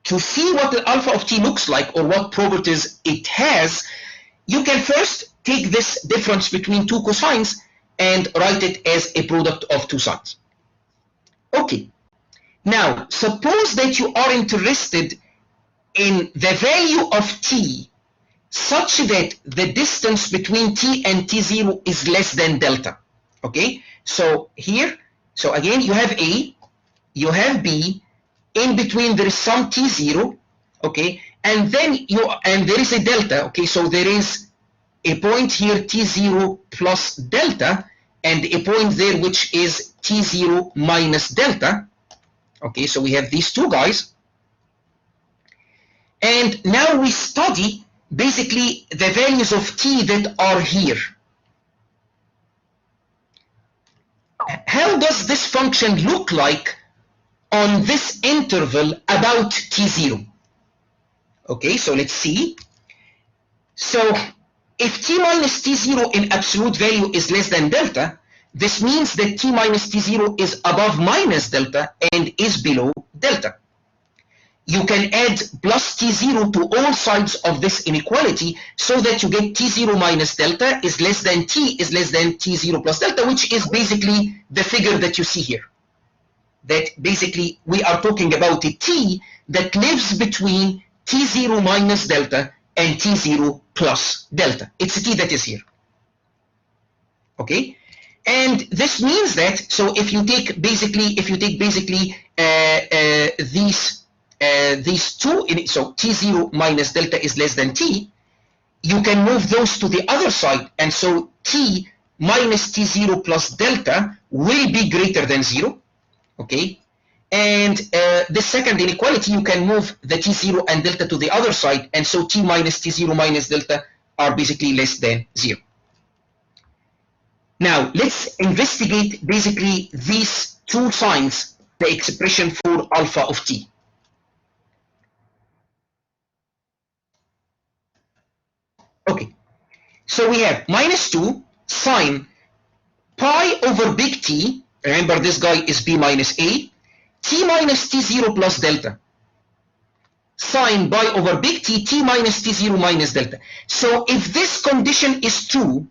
to see what the alpha of t looks like or what properties it has, you can first take this difference between two cosines and write it as a product of two sines. Okay, now suppose that you are interested in the value of t such that the distance between t and t0 is less than delta. Okay, so here, so again you have A, you have B, in between there is some t0, okay, and then there is a delta. Okay, so there is a point here t0 plus delta and a point there which is t0 minus delta. Okay, so we have these two guys, and now we study basically the values of t that are here. How does this function look like on this interval about t0? Okay, so let's see. So if t minus t0 in absolute value is less than delta, this means that t minus t0 is above minus delta and is below delta. You can add plus t0 to all sides of this inequality so that you get t0 minus delta is less than t0 plus delta, which is basically the figure that you see here. That basically we are talking about a t that lives between t0 minus delta and t0 plus delta. It's a t that is here. Okay, and this means that, so if you take basically these two, so t0 minus delta is less than t, you can move those to the other side, and so t minus t0 plus delta will be greater than 0. Okay, and the second inequality, you can move the t0 and delta to the other side, and so t minus t0 minus delta are basically less than 0. Now let's investigate basically these two signs, the expression for alpha of t. Okay, so we have minus 2 sine pi over big T, remember this guy is B minus A, T minus T0 plus delta, sine pi over big T, T minus T0 minus delta. So if this condition is true,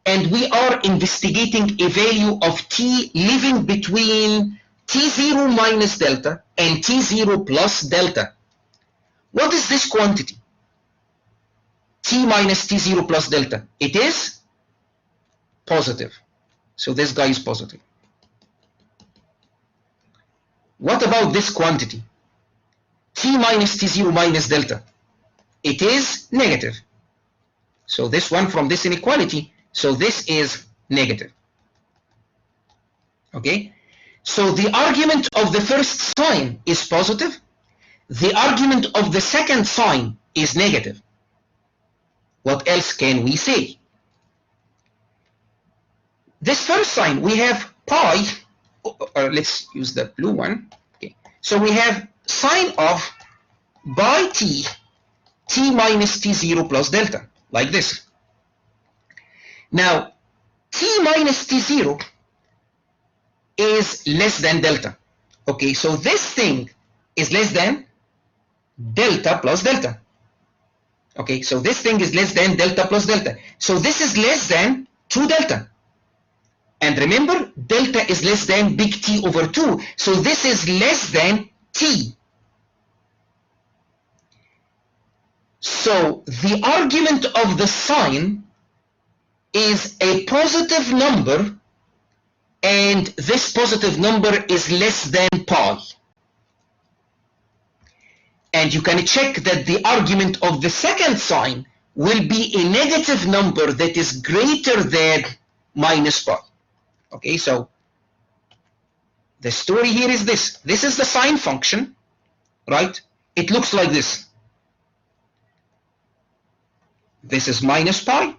and we are investigating a value of T living between t0 minus delta and t0 plus delta. What is this quantity? T minus t0 plus delta. It is positive. So this guy is positive. What about this quantity? T minus t0 minus delta. It is negative. So this one from this inequality, so this is negative. Okay? So the argument of the first sign is positive. The argument of the second sign is negative. What else can we say? This first sign, we have pi, or let's use the blue one. Okay. So we have sine of by t minus t0 plus delta, like this. Now, t minus t0 is less than delta. Okay, so this thing is less than delta plus delta. Okay, so this thing is less than delta plus delta. So this is less than 2 delta. And remember, delta is less than big T over 2. So this is less than T. So the argument of the sign is a positive number, and this positive number is less than pi. And you can check that the argument of the second sign will be a negative number that is greater than minus pi. Okay, so the story here is this. This is the sine function, right? It looks like this. This is minus pi,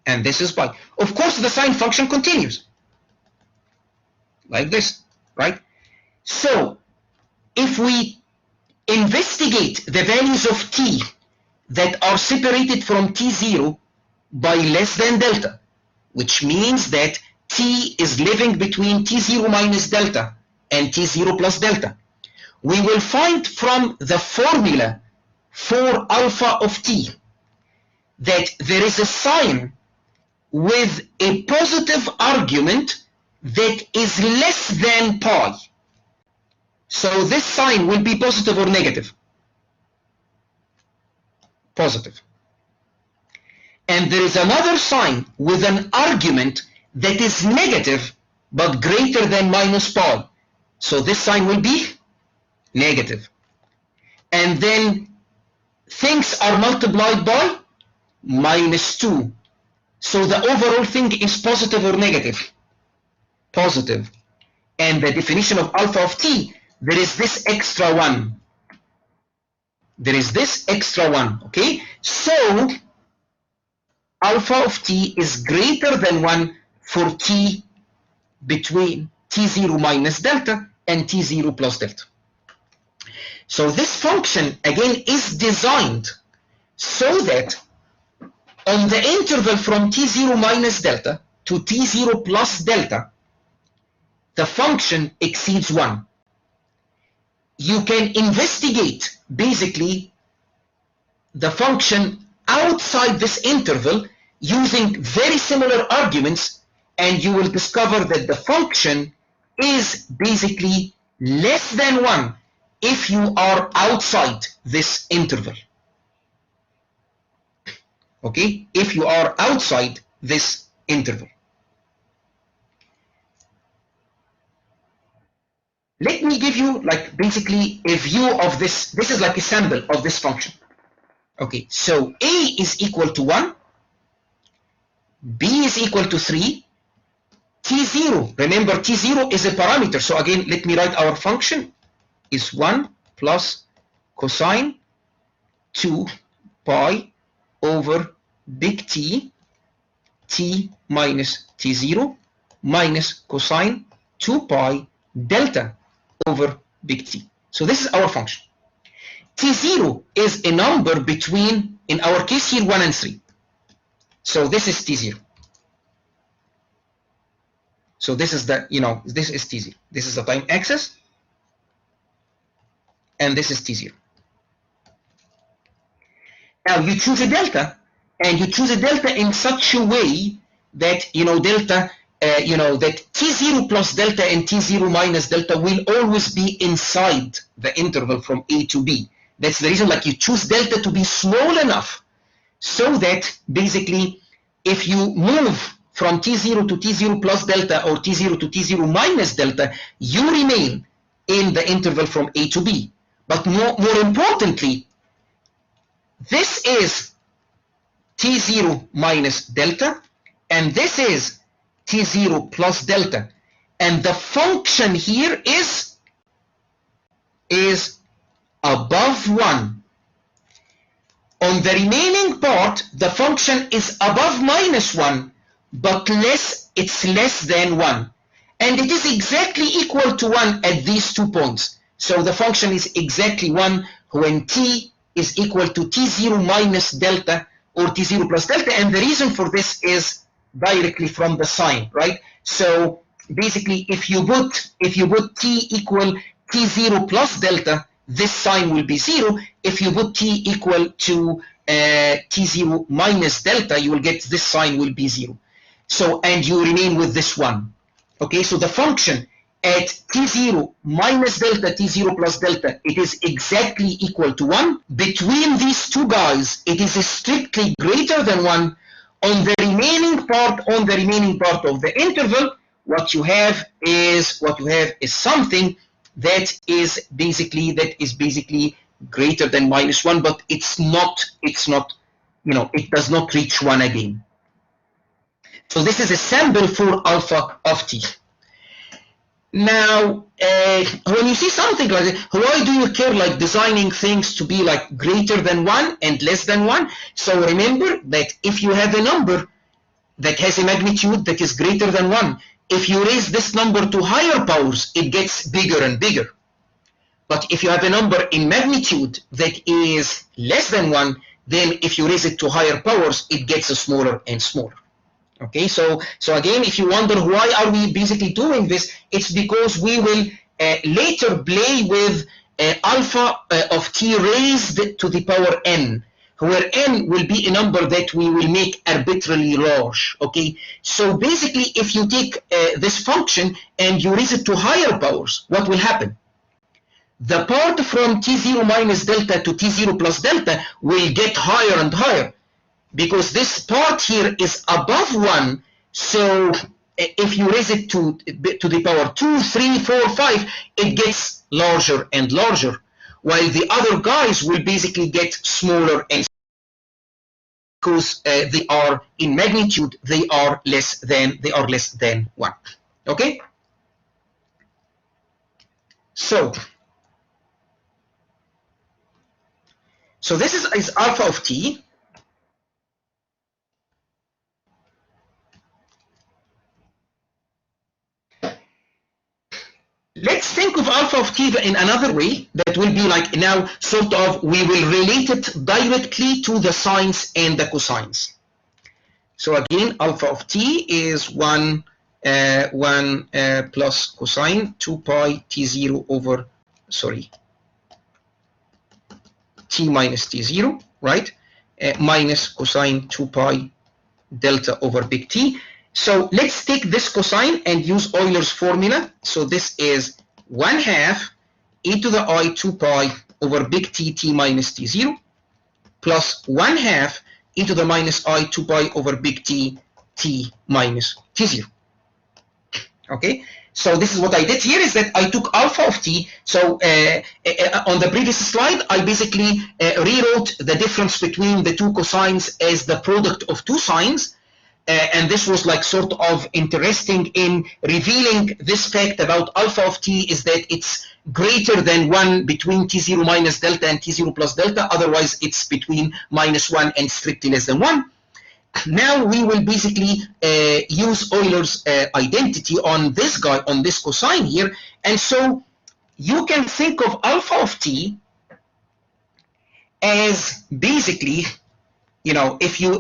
and this is pi. Of course, the sine function continues like this, right? So if we investigate the values of t that are separated from t0 by less than delta, which means that t is living between t0 minus delta and t0 plus delta, we will find from the formula for alpha of t that there is a sign with a positive argument that is less than pi. So this sign will be positive or negative? Positive. And there is another sign with an argument that is negative but greater than minus pi. So this sign will be negative. And then things are multiplied by minus 2. So the overall thing is positive or negative? Positive. And the definition of alpha of t, there is this extra one. There is this extra one, okay? So alpha of t is greater than 1 for t between t0 minus delta and t0 plus delta. So this function, again, is designed so that on the interval from t0 minus delta to t0 plus delta, the function exceeds 1. You can investigate, basically, the function outside this interval using very similar arguments, and you will discover that the function is basically less than 1 if you are outside this interval. Okay, if you are outside this interval. Let me give you like basically a view of this. This is like a sample of this function. Okay, so a is equal to 1, b is equal to 3, t0, remember t0 is a parameter, so again let me write our function is 1 plus cosine 2 pi over big T, t minus t0 minus cosine 2 pi delta over big T. So this is our function. T0 is a number between, in our case here, 1 and 3. So this is T0. So this is the, this is T0. This is the time axis, and this is T0. Now you choose a delta, and you choose a delta in such a way that, delta that t0 plus delta and t0 minus delta will always be inside the interval from a to b. That's the reason, like, you choose delta to be small enough so that basically if you move from t0 to t0 plus delta or t0 to t0 minus delta, you remain in the interval from a to b. But more importantly, this is t0 minus delta, and this is t0 plus delta, and the function here is above 1. On the remaining part, the function is above -1, but it's less than 1. And it is exactly equal to 1 at these 2 points. So the function is exactly 1 when t is equal to t0 minus delta or t0 plus delta. And the reason for this is directly from the sign, right? So basically, if you put t equal t0 plus delta, this sign will be 0. If you put t equal to t0 minus delta, you will get this sign will be 0. So, and you remain with this 1. Okay, so the function at t0 minus delta, t0 plus delta, it is exactly equal to 1. Between these two guys, it is strictly greater than 1. On the remaining part of the interval, what you have is something that is basically greater than -1, but it's not, it does not reach 1 again. So this is a sample for alpha of t. Now, when you see something like that, why do you care, like, designing things to be like greater than 1 and less than 1? So remember that if you have a number that has a magnitude that is greater than 1, if you raise this number to higher powers, it gets bigger and bigger. But if you have a number in magnitude that is less than 1, then if you raise it to higher powers, it gets smaller and smaller. Okay, so again, if you wonder why are we basically doing this, it's because we will later play with alpha of t raised to the power n, where n will be a number that we will make arbitrarily large. Okay, so basically, if you take this function and you raise it to higher powers, what will happen? The part from t0 minus delta to t0 plus delta will get higher and higher, because this part here is above 1. So if you raise it to the power 2, 3, 4, 5, it gets larger and larger, while the other guys will basically get smaller and smaller, because they are in magnitude, they are less than 1. Okay, so this is alpha of t. Let's think of alpha of t in another way that will be like, now sort of we will relate it directly to the sines and the cosines. So again, alpha of t is 1 plus cosine 2 pi t0 over, t minus t0, right? Minus cosine 2 pi delta over big T. So let's take this cosine and use Euler's formula. So this is 1/2 e to the I 2 pi over big T, t minus t0, plus 1/2 e to the minus I 2 pi over big T, t minus t0. Okay, so this is what I did here, is that I took alpha of t. So on the previous slide, I basically rewrote the difference between the two cosines as the product of two sines. And this was like sort of interesting in revealing this fact about alpha of t, is that it's greater than 1 between t0 minus delta and t0 plus delta. Otherwise, it's between -1 and strictly less than 1. Now we will basically use Euler's identity on this guy, on this cosine here. And so you can think of alpha of t as basically, you know, if you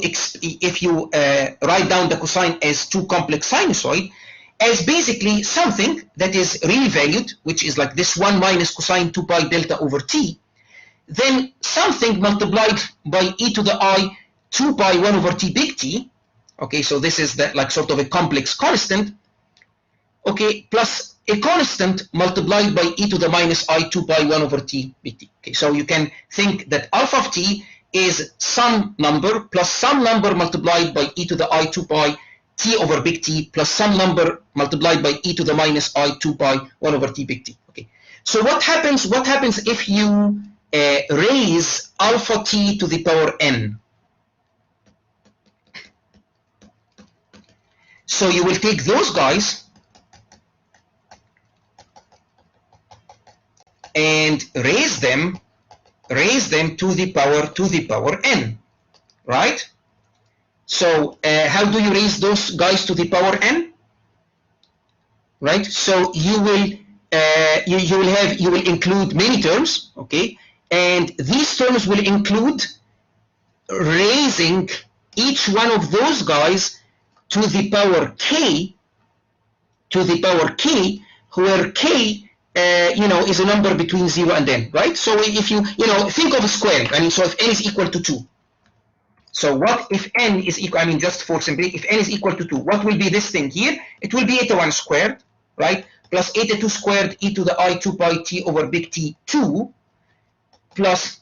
write down the cosine as two complex sinusoid, as basically something that is really valued, which is like this 1 minus cosine 2 pi delta over t, then something multiplied by e to the I 2 pi 1 over t big T, Okay, so this is that like sort of a complex constant, okay, plus a constant multiplied by e to the minus I2 pi 1 over t big T. Okay, so you can think that alpha of t is some number plus some number multiplied by e to the I2 pi t over big T plus some number multiplied by e to the minus I2 pi 1 over t big T. Okay, so what happens if you raise alpha t to the power n? So you will take those guys and raise them to the power n, right? So how do you raise those guys to the power n? Right. So you will you will include many terms, okay, and these terms will include raising each one of those guys to the power k, where k is a number between 0 and n, right? So if you think of a square, I mean, so if n is equal to 2, so what if n is equal, I mean, just for simply, if n is equal to 2, what will be this thing here? It will be eta 1 squared, right, plus eta 2 squared e to the I2 pi t over big T 2 plus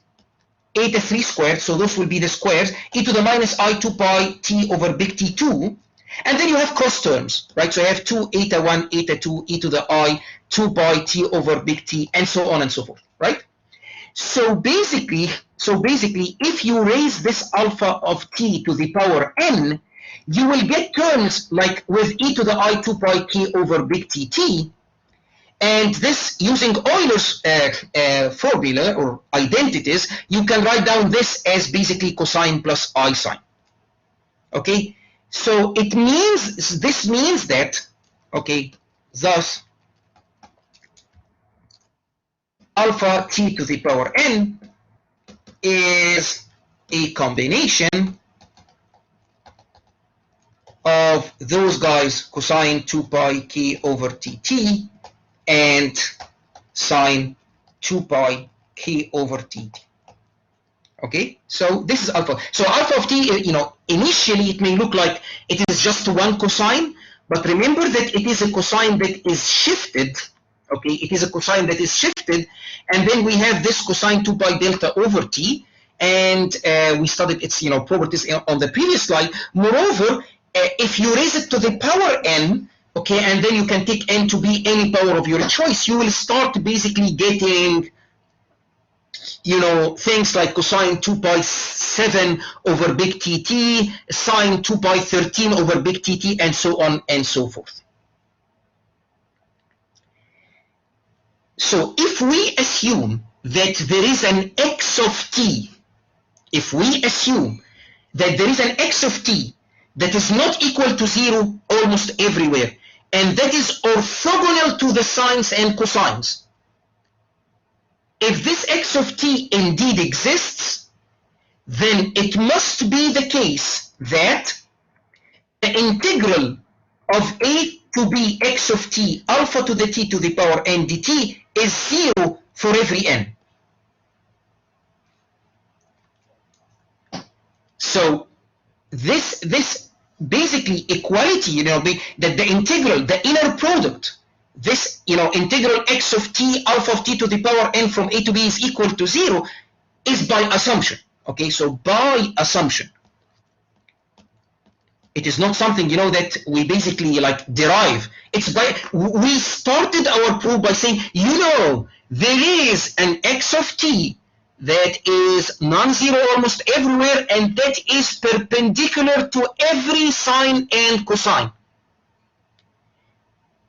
eta 3 squared, so those will be the squares, e to the minus I2 pi t over big T 2. And then you have cross terms, right? So you have 2 eta 1, eta 2, e to the I, 2 pi t over big T, and so on and so forth, right? So basically, if you raise this alpha of t to the power n, you will get terms like with e to the I2 pi t over big Tt, and this, using Euler's formula or identities, you can write down this as basically cosine plus I sine. Okay, so this means that, okay, thus alpha t to the power n is a combination of those guys, cosine 2 pi k over tt and sine 2 pi k over tt. Okay, so this is alpha. So alpha of t, initially it may look like it is just one cosine, but remember that it is a cosine that is shifted. Okay, it is a cosine that is shifted, and then we have this cosine 2 pi delta over t, and we studied its properties on the previous slide. Moreover, if you raise it to the power n, okay, and then you can take n to be any power of your choice, you will start basically getting things like cosine 2 pi 7 over big TT, sine 2 pi 13 over big TT, and so on and so forth. So if we assume that there is an x of t, if we assume that there is an x of t that is not equal to 0 almost everywhere, and that is orthogonal to the sines and cosines, if this x of t indeed exists, then it must be the case that the integral of a to b x of t alpha to the t to the power n dt is 0 for every n. So this basically equality, that the integral, the inner product, this integral x of t alpha of t to the power n from a to b is equal to 0 is by assumption. Okay, so by assumption, it is not something that we basically derive. It's by, we started our proof by saying there is an x of t that is non-zero almost everywhere, and that is perpendicular to every sine and cosine.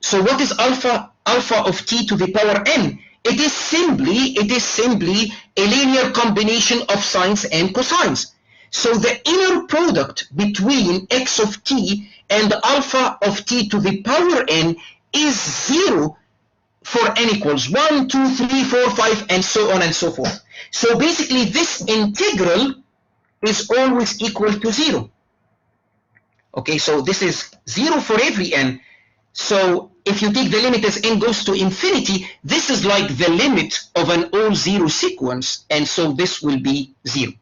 So what is alpha of t to the power n? It is simply a linear combination of sines and cosines. So the inner product between x of t and alpha of t to the power n is 0 for n equals 1, 2, 3, 4, 5, and so on and so forth. So basically this integral is always equal to 0. Okay, so this is 0 for every n. So if you take the limit as n goes to infinity, this is like the limit of an all zero sequence, and so this will be 0.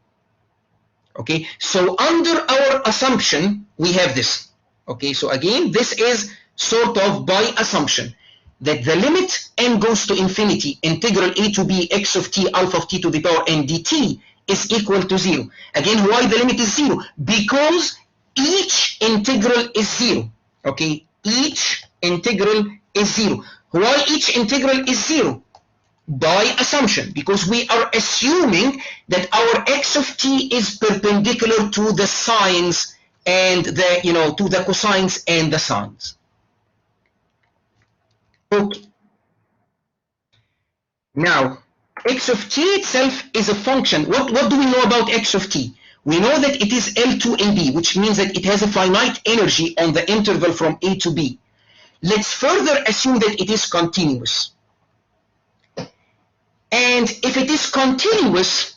Okay, so under our assumption, we have this. Okay, so again, this is sort of by assumption that the limit n goes to infinity, integral a to b x of t alpha of t to the power n dt is equal to 0. Again, why the limit is 0? Because each integral is 0. Okay, each integral is 0. Why each integral is 0? By assumption, because we are assuming that our x of t is perpendicular to the sines and the, to the cosines and the sines. Okay. Now, x of t itself is a function. What do we know about x of t? We know that it is L2 in B, which means that it has a finite energy on the interval from A to B. Let's further assume that it is continuous. And if it is continuous,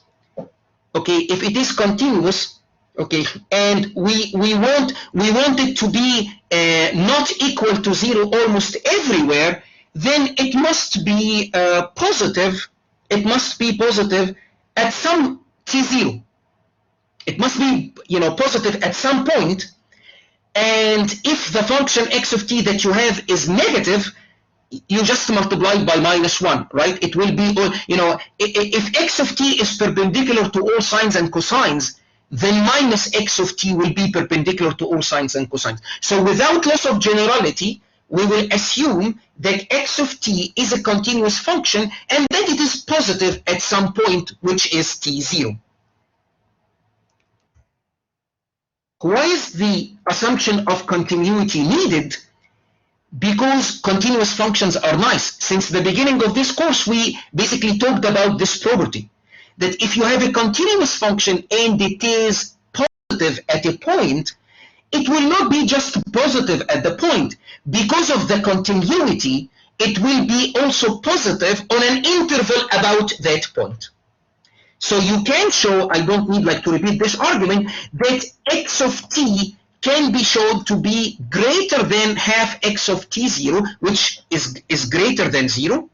okay, if it is continuous, okay, and we want it to be not equal to 0 almost everywhere, then it must be positive. It must be positive at some t0. It must be positive at some point. And if the function x of t that you have is negative, you just multiply by -1, right? It will be, if x of t is perpendicular to all sines and cosines, then minus x of t will be perpendicular to all sines and cosines. So without loss of generality, we will assume that x of t is a continuous function and that it is positive at some point, which is t0. Why is the assumption of continuity needed? Because continuous functions are nice. Since the beginning of this course, we basically talked about this property, that if you have a continuous function and it is positive at a point, it will not be just positive at the point. Because of the continuity, it will be also positive on an interval about that point. So you can show, I don't need to repeat this argument, that x of t can be shown to be greater than half x of t0, which is greater than 0,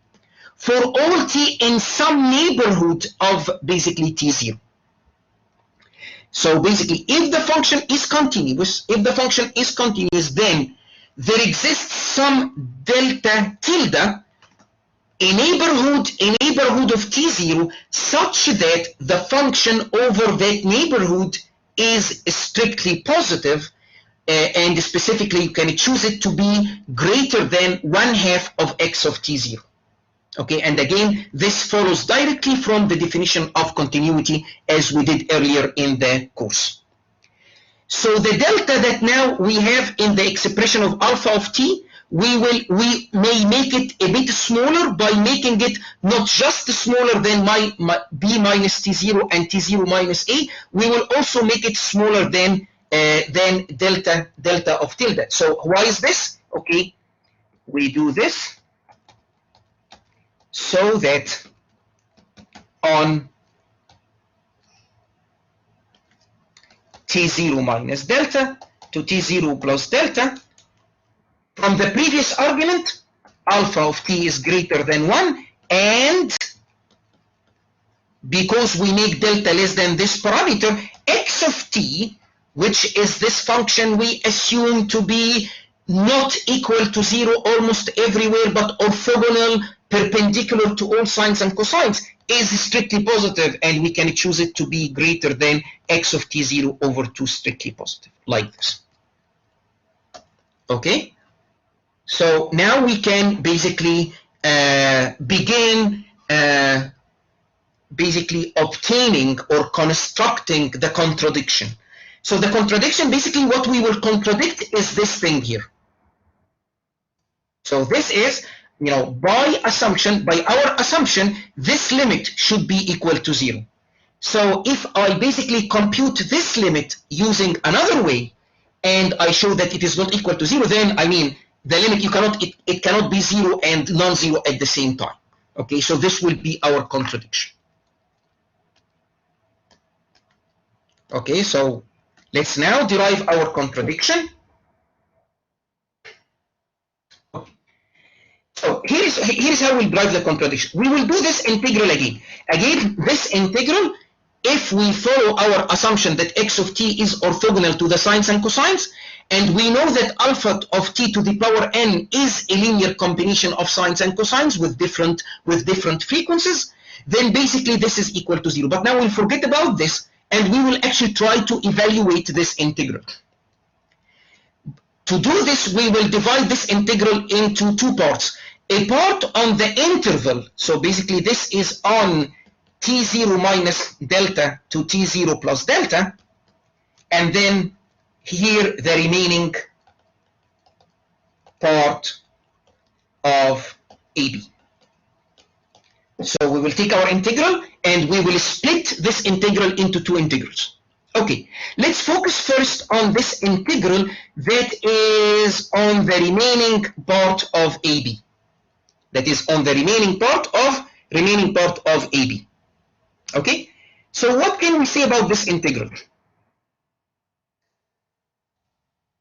for all t in some neighborhood of basically t0. So basically, if the function is continuous, then there exists some delta tilde, a neighborhood of t0 such that the function over that neighborhood is strictly positive, and specifically you can choose it to be greater than 1/2 of x of t0. Okay, and again, this follows directly from the definition of continuity as we did earlier in the course. So the delta that now we have in the expression of alpha of t, we may make it a bit smaller by making it not just smaller than b minus t0 and t0 minus a. We will also make it smaller than delta of tilde. So why is this? Okay, we do this so that on t0 minus delta to t0 plus delta, from the previous argument, alpha of t is greater than 1, and because we make delta less than this parameter, x of t, which is this function we assume to be not equal to 0 almost everywhere, but orthogonal, perpendicular to all sines and cosines, is strictly positive, and we can choose it to be greater than x of t0 over 2 strictly positive, like this. Okay? So now we can basically begin basically obtaining or constructing the contradiction. So the contradiction, basically what we will contradict is this thing here. So this is, by our assumption, this limit should be equal to 0. So if I basically compute this limit using another way, and I show that it is not equal to 0, then I mean the limit it cannot be 0 and non-zero at the same time. Okay, so this will be our contradiction. Okay, so let's now derive our contradiction. So here's how we derive the contradiction. We will do this integral again. Again, this integral if we follow our assumption that x of t is orthogonal to the sines and cosines, and we know that alpha of t to the power n is a linear combination of sines and cosines with different frequencies, then basically this is equal to 0. But now we'll forget about this, and we will actually try to evaluate this integral. To do this, we will divide this integral into two parts. A part on the interval, so basically this is on t0 minus delta to t0 plus delta, and then here the remaining part of AB. So we will take our integral and we will split this integral into two integrals. Okay, let's focus first on this integral that is on the remaining part of AB. That is on the remaining part of AB. Okay, so what can we say about this integral?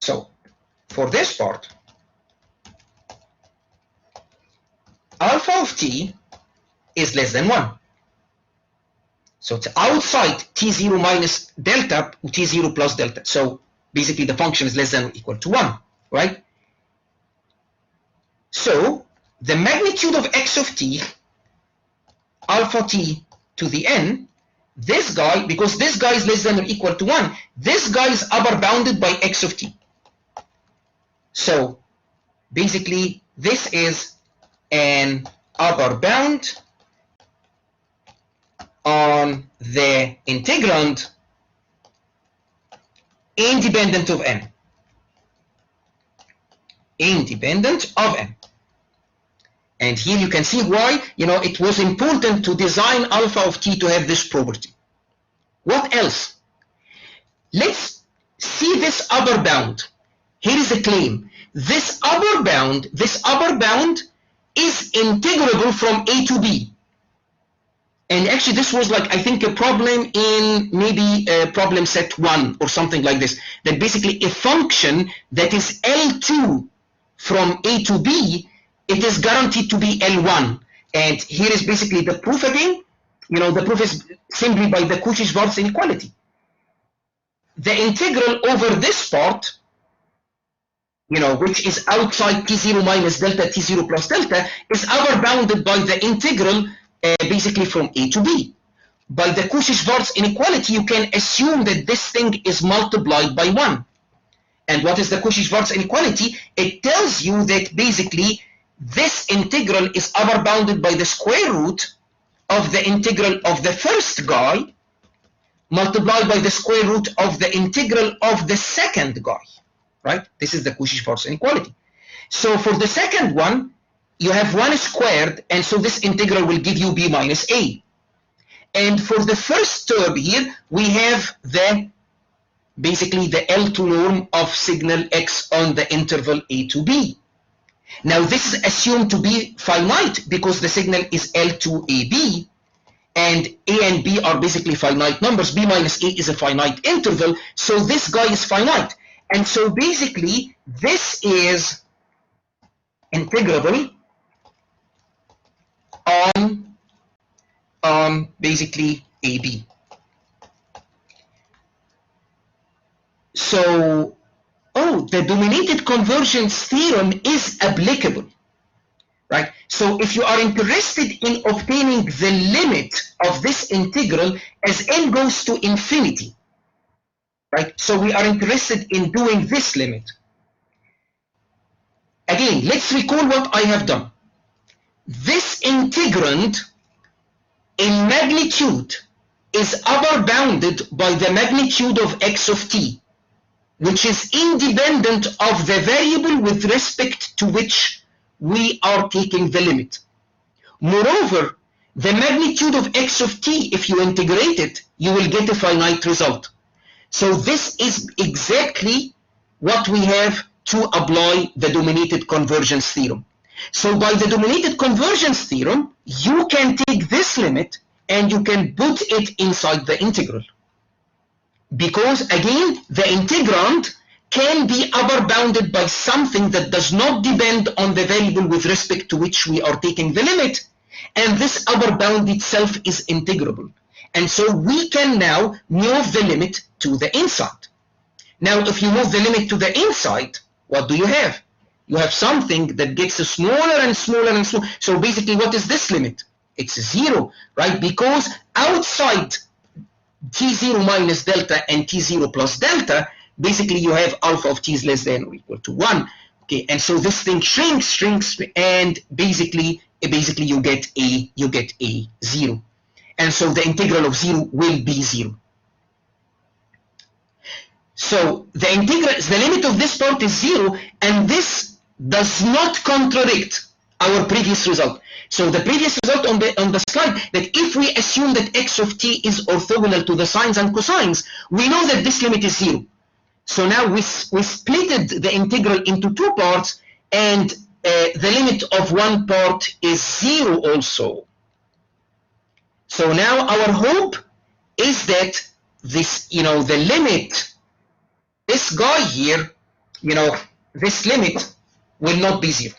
So for this part, alpha of t is less than 1. So it's outside t0 minus delta, t0 plus delta. So basically the function is less than or equal to 1, right? So the magnitude of x of t, alpha t to the n, this guy, because this guy is less than or equal to 1, this guy is upper bounded by x of t. So basically this is an upper bound on the integrand independent of n. Independent of n. And here you can see why, it was important to design alpha of t to have this property. What else? Let's see this upper bound. Here is a claim. This upper bound is integrable from a to b. And actually this was like, I think, a problem in maybe problem set 1 or something like this. That basically a function that is L2 from a to b, it is guaranteed to be L1. And here is basically the proof again. The proof is simply by the Cauchy-Schwarz inequality. The integral over this part, which is outside t0 minus delta, t0 plus delta, is upper bounded by the integral basically from a to b. By the Cauchy-Schwarz inequality, you can assume that this thing is multiplied by 1. And what is the Cauchy-Schwarz inequality? It tells you that basically this integral is upper bounded by the square root of the integral of the first guy multiplied by the square root of the integral of the second guy, right? This is the Cauchy-Schwarz inequality. So for the second one, you have 1 squared, and so this integral will give you b minus a. And for the first term here, we have basically the L2 norm of signal x on the interval a to b. Now this is assumed to be finite because the signal is L2AB, and a and b are basically finite numbers. B minus a is a finite interval, so this guy is finite. And so basically this is integrable on basically AB. So, the dominated convergence theorem is applicable, right? So if you are interested in obtaining the limit of this integral as n goes to infinity, right? So we are interested in doing this limit. Again, let's recall what I have done. This integrand in magnitude is upper bounded by the magnitude of x of t, which is independent of the variable with respect to which we are taking the limit. Moreover, the magnitude of x of t, if you integrate it, you will get a finite result. So this is exactly what we have to apply the dominated convergence theorem. So by the dominated convergence theorem, you can take this limit and you can put it inside the integral. Because again, the integrand can be upper bounded by something that does not depend on the variable with respect to which we are taking the limit, and this upper bound itself is integrable. And so we can now move the limit to the inside. Now, if you move the limit to the inside, what do you have? You have something that gets smaller and smaller and smaller. So basically, what is this limit? It's 0, right? Because outside t0 minus delta and t0 plus delta, basically you have alpha of t is less than or equal to 1. Okay, and so this thing shrinks, and basically you get a 0. And so the integral of 0 will be 0. So the limit of this part is 0, and this does not contradict our previous result. So the previous result on the slide, that if we assume that x of t is orthogonal to the sines and cosines, we know that this limit is 0. So now we splitted the integral into two parts, and the limit of one part is 0 also. So now our hope is that this, the limit, this guy here, this limit will not be 0.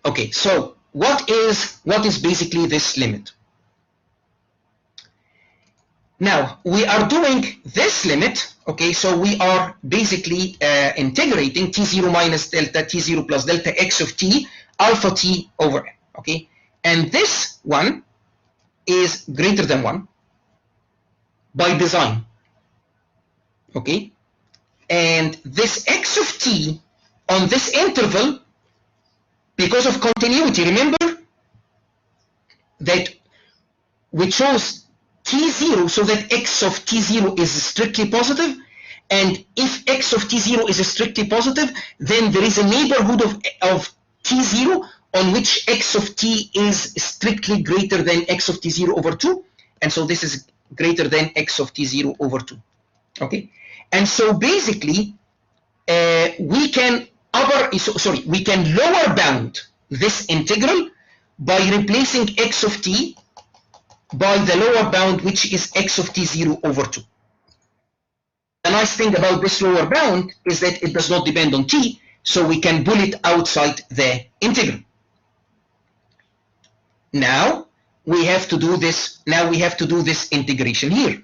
Okay, so what is basically this limit? Now, we are doing this limit, okay, so we are basically integrating t0 minus delta, t0 plus delta x of t, alpha t over n, okay? And this one is greater than 1 by design, okay? And this x of t on this interval, because of continuity, remember that we chose t0 so that x of t0 is strictly positive, and if x of t0 is strictly positive, then there is a neighborhood of t0 on which x of t is strictly greater than x of t0 over 2, and so this is greater than x of t0 over 2. Okay, and so basically we can lower bound this integral by replacing x of t by the lower bound, which is x of t0 over 2. The nice thing about this lower bound is that it does not depend on t, so we can pull it outside the integral. Now we have to do this. Now we have to do this integration here.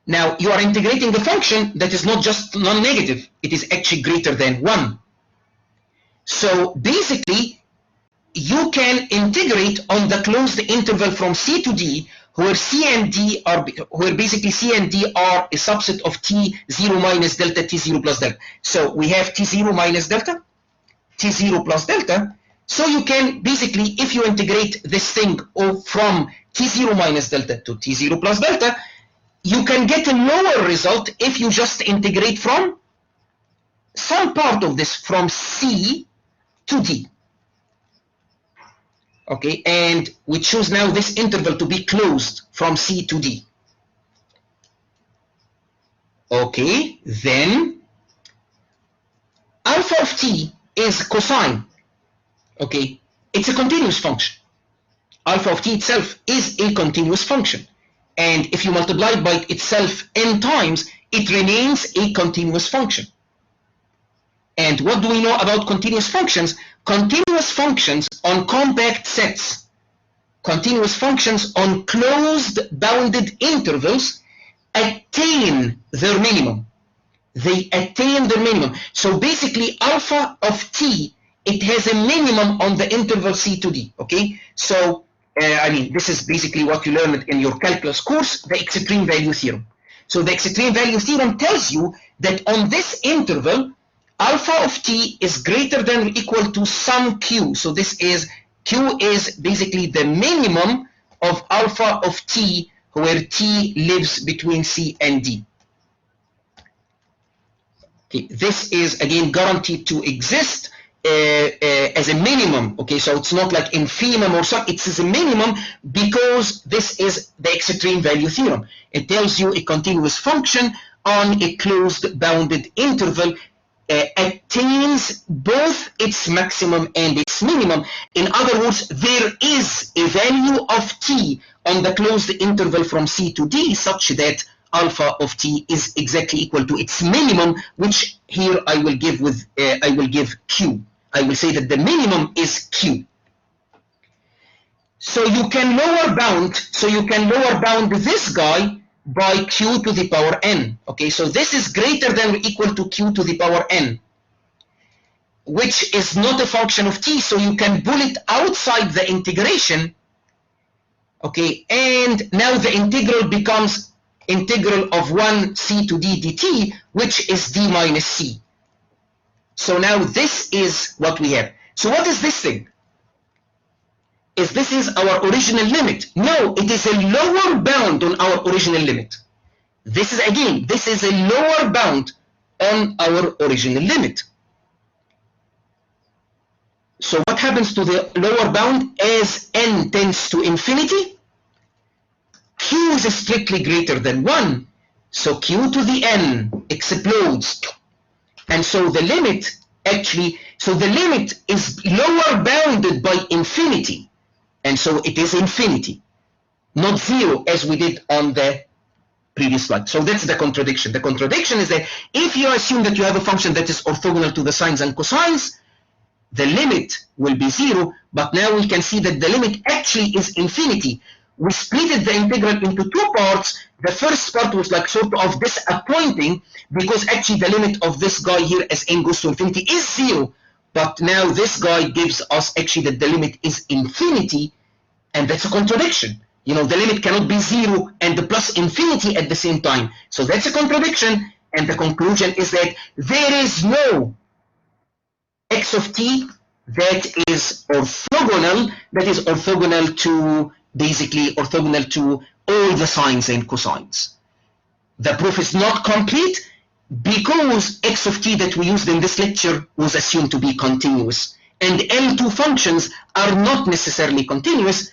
Now you are integrating a function that is not just non-negative; it is actually greater than 1. So basically, you can integrate on the closed interval from c to d, where basically c and d are a subset of t0 minus delta, t0 plus delta. So we have t0 minus delta, t0 plus delta. So you can basically, if you integrate this thing from t0 minus delta to t0 plus delta, you can get a lower result if you just integrate from some part of this from c to d. Okay, and we choose now this interval to be closed from c to d. Okay, then alpha of t is cosine. Okay, it's a continuous function. Alpha of t itself is a continuous function, and if you multiply it by itself n times, it remains a continuous function. And what do we know about continuous functions? Continuous functions on compact sets, continuous functions on closed bounded intervals attain their minimum. They attain their minimum. So basically, alpha of t, it has a minimum on the interval c to d. Okay, so I mean, this is basically what you learned in your calculus course, the extreme value theorem. So the extreme value theorem tells you that on this interval, alpha of t is greater than or equal to some q. So this is, q is basically the minimum of alpha of t, where t lives between c and d. Okay, this is again guaranteed to exist as a minimum. Okay, so it's not like infimum or something, it's a minimum because this is the extreme value theorem. It tells you a continuous function on a closed bounded interval attains both its maximum and its minimum. In other words, there is a value of t on the closed interval from c to d such that alpha of t is exactly equal to its minimum, which here I will give with q. I will say that the minimum is q. So you can lower bound. So you can lower bound this guy by q to the power n. Okay, so this is greater than or equal to q to the power n, which is not a function of t. So you can pull it outside the integration. Okay, and now the integral becomes integral of 1 c to d dt, which is d minus c. So now this is what we have. So what is this thing? This is our original limit. No, it is a lower bound on our original limit. This is a lower bound on our original limit. So what happens to the lower bound as n tends to infinity? Q is strictly greater than 1. So q to the n explodes. And so the limit is lower bounded by infinity. And so it is infinity, not 0 as we did on the previous slide. So that's the contradiction. The contradiction is that if you assume that you have a function that is orthogonal to the sines and cosines, the limit will be 0, but now we can see that the limit actually is infinity. We split the integral into two parts. The first part was like sort of disappointing because actually the limit of this guy here as n goes to infinity is 0, but now this guy gives us actually that the limit is infinity, and that's a contradiction. You know, the limit cannot be 0 and the plus infinity at the same time. So that's a contradiction, and the conclusion is that there is no x of t that is orthogonal, to basically orthogonal to all the sines and cosines. The proof is not complete because x of t that we used in this lecture was assumed to be continuous, and L2 functions are not necessarily continuous.